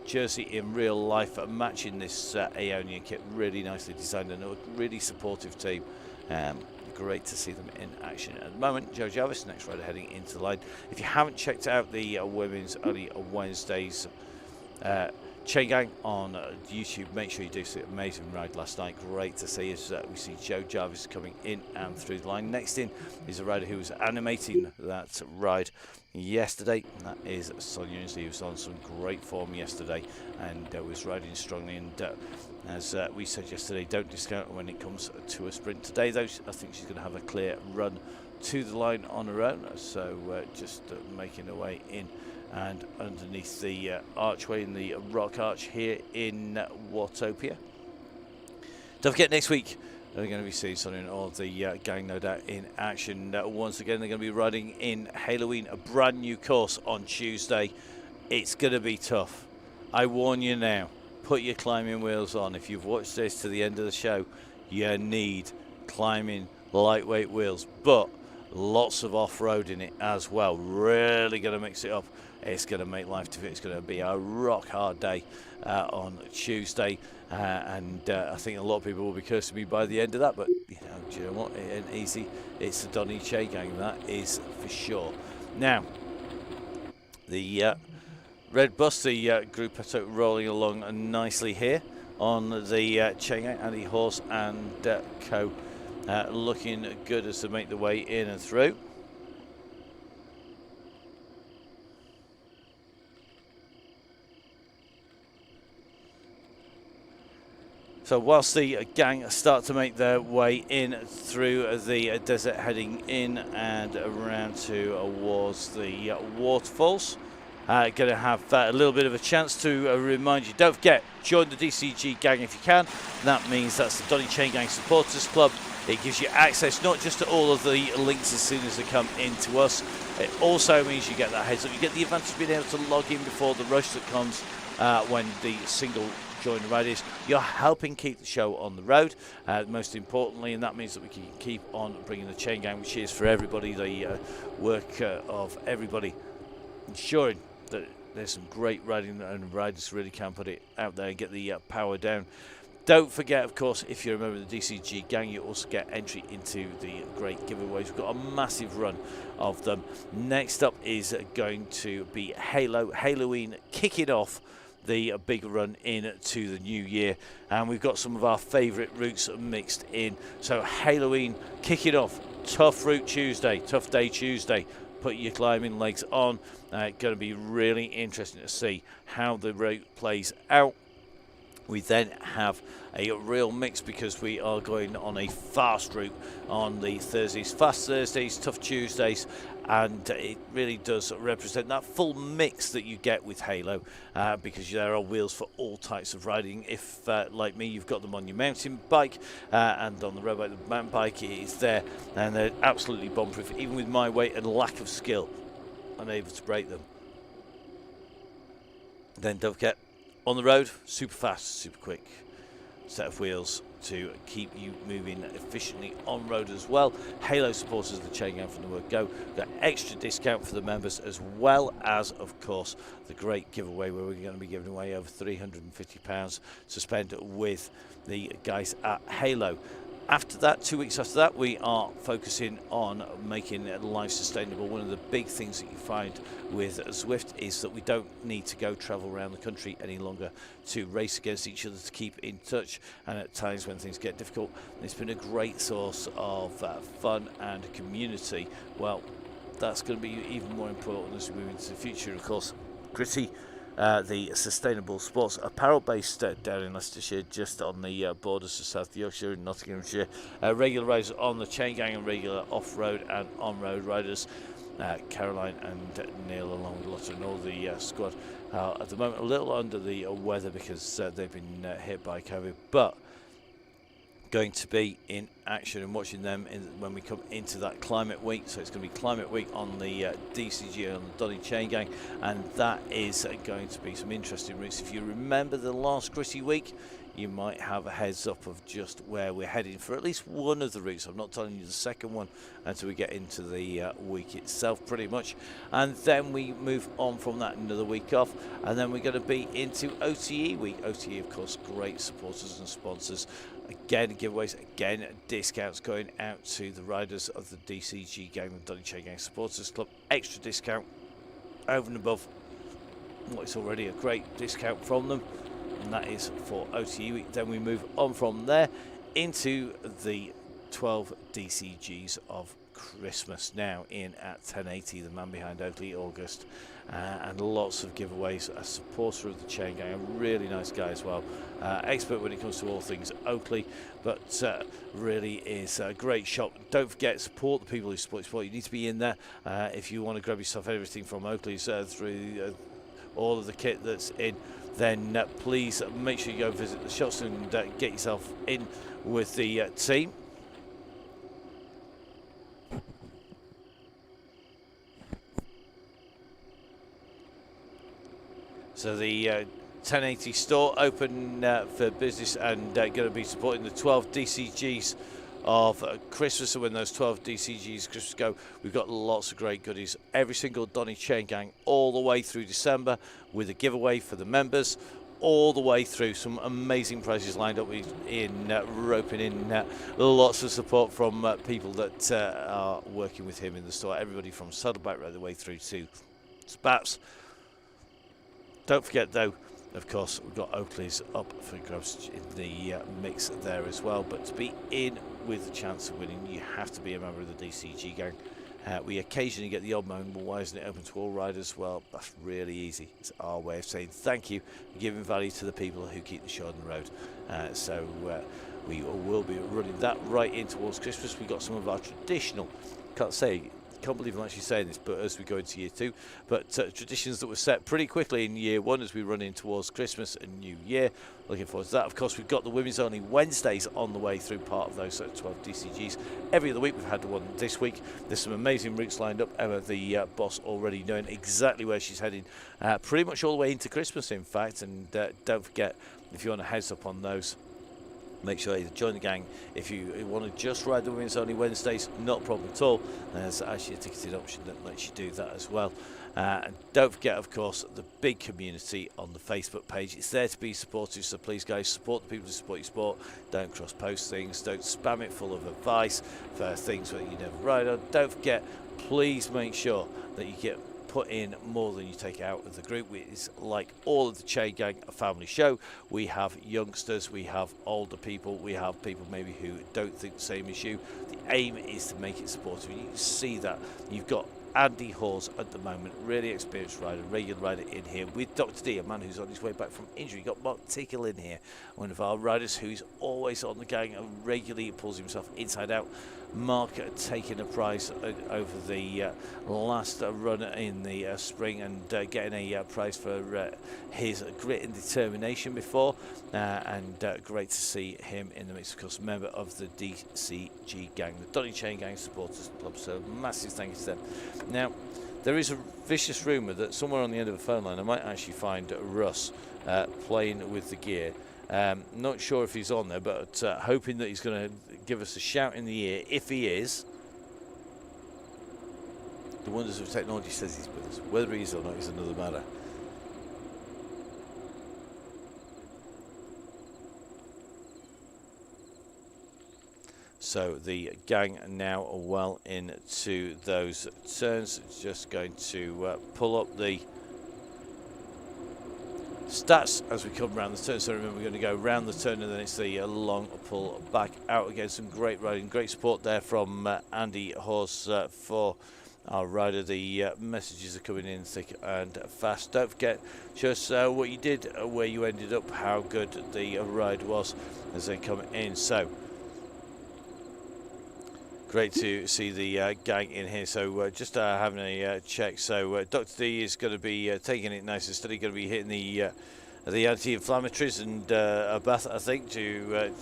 jersey in real life matching this Aeonian kit. Really nicely designed and a really supportive team. Great to see them in action at the moment. Joe Jarvis, next rider heading into the line. If you haven't checked out the women's only Wednesdays chain gang on YouTube, make sure you do. See an amazing ride last night. Great to see as we see Joe Jarvis coming in and through the line. Next in is a rider who was animating that ride yesterday, and that is Sonia Inslee, who was on some great form yesterday and was riding strongly. And as we said yesterday, don't discount when it comes to a sprint. Today, though, I think she's going to have a clear run to the line on her own. So just making her way in and underneath the archway in the rock arch here in Watopia. Don't forget, next week they're going to be seeing Sonia and all of the gang, no doubt, in action. Once again, they're going to be riding in Halloween, a brand new course on Tuesday. It's going to be tough. I warn you now. Put your climbing wheels on. If you've watched this to the end of the show, you need climbing lightweight wheels, but lots of off-road in it as well. Really going to mix it up. It's going to make life difficult. It's going to be a rock hard day on Tuesday, and I think a lot of people will be cursing me by the end of that, but do you know what? It ain't easy. It's the Donny Chaingang, that is for sure. Now, the Red Bus, the group are rolling along nicely here on the Chaingang. Andy Horse and co looking good as they make their way in and through. So whilst the gang start to make their way in through the desert, heading in and around towards the waterfalls, going to have a little bit of a chance to remind you. Don't forget, join the DCG gang if you can. That means that's the Donny Chaingang Supporters Club. It gives you access not just to all of the links as soon as they come into us. It also means you get that heads up. You get the advantage of being able to log in before the rush that comes when the single join the ride is. You're helping keep the show on the road, most importantly, and that means that we can keep on bringing the chain gang, which is for everybody, the work of everybody, ensuring that there's some great riding and riders really can put it out there and get the power down. Don't forget, of course, if you're a member of the DCG gang, you also get entry into the great giveaways. We've got a massive run of them. Next up is going to be Halloween, kicking off the big run into the new year, and we've got some of our favourite routes mixed in. So Halloween kicking off, tough route Tuesday, tough day Tuesday. Put your climbing legs on. Going to be really interesting to see how the route plays out. We then have a real mix because we are going on a fast route on the Thursdays. Fast Thursdays, tough Tuesdays, and it really does represent that full mix that you get with Halo, because there are wheels for all types of riding. If, like me, you've got them on your mountain bike and on the road bike, the mountain bike is there, and they're absolutely bomb-proof. Even with my weight and lack of skill, I'm able to break them. Then don't forget, on the road, super fast, super quick set of wheels to keep you moving efficiently on road as well. Halo supporters the Chaingang from the word go. Got extra discount for the members, as well as, of course, the great giveaway where we're going to be giving away over £350 to spend with the guys at Halo. After that, 2 weeks after that, we are focusing on making life sustainable. One of the big things that you find with Zwift is that we don't need to go travel around the country any longer to race against each other, to keep in touch. And at times when things get difficult, it's been a great source of fun and community. Well, that's going to be even more important as we move into the future, of course. Gritty, the sustainable sports apparel based down in Leicestershire, just on the borders of South Yorkshire and Nottinghamshire. Regular riders on the Chaingang and regular off-road and on-road riders. Caroline and Neil, along with Lotta and all the squad, at the moment a little under the weather because they've been hit by COVID, but going to be in action and watching them when we come into that climate week. So it's going to be climate week on the DCG on the Donny Chaingang, and that is going to be some interesting routes. If you remember the last Gritty week, you might have a heads up of just where we're heading for at least one of the routes. I'm not telling you the second one until we get into the week itself, pretty much. And then we move on from that, another week off, and then we're going to be into OTE week. OTE, of course, great supporters and sponsors. Again, giveaways, again, discounts going out to the riders of the DCG gang, the Donny Chaingang Supporters Club. Extra discount over and above what's already a great discount from them, and that is for OTE week. Then we move on from there into the 12 DCGs of Christmas, now in at 1080, the man behind Oakley, August, and lots of giveaways. A supporter of the Chain Gang, a really nice guy as well, expert when it comes to all things Oakley, but really is a great shop. Don't forget, support the people who support. You need to be in there if you want to grab yourself everything from Oakley's through all of the kit that's in. Then please make sure you go visit the shops and get yourself in with the team. So the 1080 store open for business, and going to be supporting the 12 DCGs of Christmas. So when those 12 DCGs Christmas go, we've got lots of great goodies. Every single Donny Chaingang all the way through December, with a giveaway for the members, all the way through. Some amazing prizes lined up in roping in lots of support from people that are working with him in the store. Everybody from Saddleback right the way through to Spats. Don't forget, though, of course, we've got Oakley's up for grabs in the mix there as well. But to be in with a chance of winning, you have to be a member of the DCG gang. We occasionally get the odd moment, well, why isn't it open to all riders? Well, that's really easy. It's our way of saying thank you for giving value to the people who keep the show on the road. So we will be running that right in towards Christmas. We've got some of our traditional, can't can't believe I'm actually saying this, but as we go into year 2, but traditions that were set pretty quickly in year 1 as we run in towards Christmas and New Year. Looking forward to that. Of course, we've got the women's only Wednesdays on the way through part of those 12 DCGs. Every other week, we've had one this week. There's some amazing routes lined up. Emma, the boss, already knowing exactly where she's heading, pretty much all the way into Christmas, in fact. And don't forget, if you want a heads up on those, make sure you join the gang. If you want to just ride the women's only Wednesdays, not a problem at all. There's actually a ticketed option that lets you do that as well. And don't forget, of course, the big community on the Facebook page. It's there to be supportive, so please, guys, support the people who support your sport. Don't cross-post things. Don't spam it full of advice for things that you never ride on. Don't forget, please make sure that you get put in more than you take out of the group. It's like all of the Chain Gang, a family show. We have youngsters, we have older people, we have people maybe who don't think the same as you. The aim is to make it supportive. You can see that you've got Andy Hawes at the moment, really experienced rider, regular rider in here with Dr. D, a man who's on his way back from injury. You've got Mark Tickle in here, one of our riders who's always on the gang and regularly pulls himself inside out. Mark taking a prize over the last run in the spring and getting a prize for his grit and determination before, and great to see him in the mix. Of course, member of the DCG gang, the Donny Chaingang Supporters Club, so massive thank you to them. Now, there is a vicious rumour that somewhere on the end of a phone line I might actually find Russ playing with the gear. Not sure if he's on there, but hoping that he's going to give us a shout in the ear. If he is, the wonders of technology says he's with us. Whether he is or not is another matter. So the gang now well into those turns. Just going to pull up the stats as we come around the turn. So remember, we're going to go round the turn and then it's the long pull back out again. Some great riding, great support there from Andy Hawes for our rider. The messages are coming in thick and fast. Don't forget just what you did, where you ended up, how good the ride was as they come in. So great to see the gang in here. So just having a check. So Dr. D is going to be taking it nice and steady. Going to be hitting the anti-inflammatories and a bath, I think, to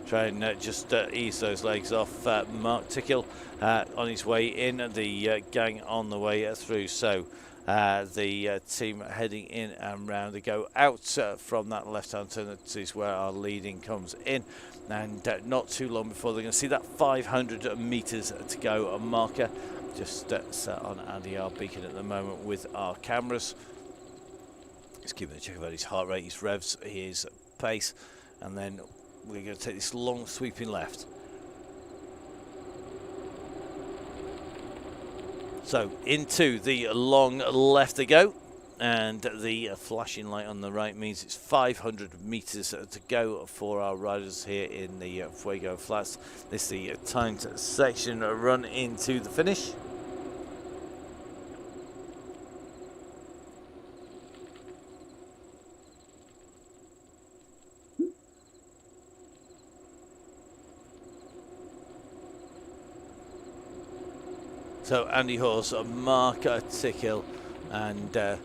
try and just ease those legs off. Mark Tickle on his way in. The gang on the way through. So the team heading in and round. They go out from that left-hand turn. That is where our leading comes in. And not too long before they're going to see that 500 metres to go, a marker. Just set on Andy R. Beacon at the moment with our cameras. He's keeping a check about his heart rate, his revs, his pace. And then we're going to take this long sweeping left. So into the long left they go. And the flashing light on the right means it's 500 metres to go for our riders here in the Fuego Flats. This is the timed section run into the finish. So Andy Hawes, Mark Tickle and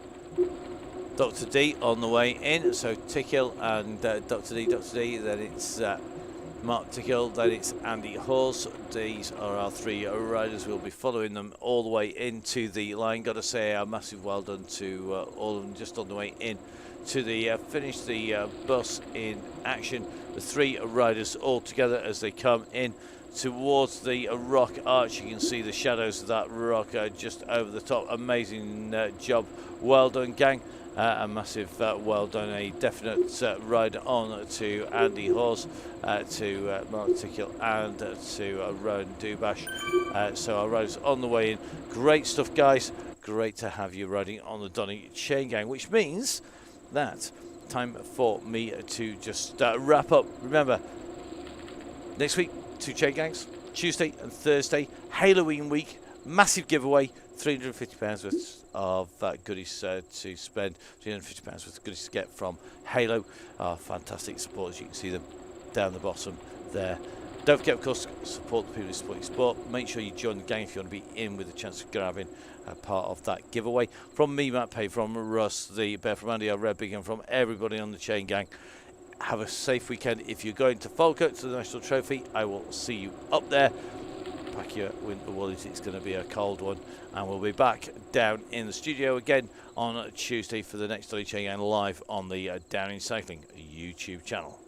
Dr. D on the way in. So Tickle and Dr. D, then it's Mark Tickle, then it's Andy Hawes. These are our three riders. We'll be following them all the way into the line. Got to say a massive well done to all of them just on the way in to the finish. The bus in action. The three riders all together as they come in towards the rock arch. You can see the shadows of that rock just over the top. Amazing job. Well done, gang. A massive well done, a definite ride on to Andy Hawes, to Mark Tickle and to Rowan Dubash. So our riders on the way in. Great stuff, guys. Great to have you riding on the Donny Chaingang, which means that time for me to just wrap up. Remember, next week, 2 chain gangs, Tuesday and Thursday, Halloween week, massive giveaway, £350 worth of goodies to spend, £350 worth of goodies to get from Halo. Our fantastic supporters, you can see them down the bottom there. Don't forget, of course, support the people who support your sport. Make sure you join the gang if you want to be in with a chance of grabbing a part of that giveaway. From me, Matt Pay, from Russ, the Bear, from Andy, our Red Big, and from everybody on the Chain Gang, have a safe weekend. If you're going to Falkirk to the National Trophy, I will see you up there. Pack your winter woolies, it's going to be a cold one. And we'll be back down in the studio again on Tuesday for the next Donny Chaingang Live on the Downing Cycling YouTube channel.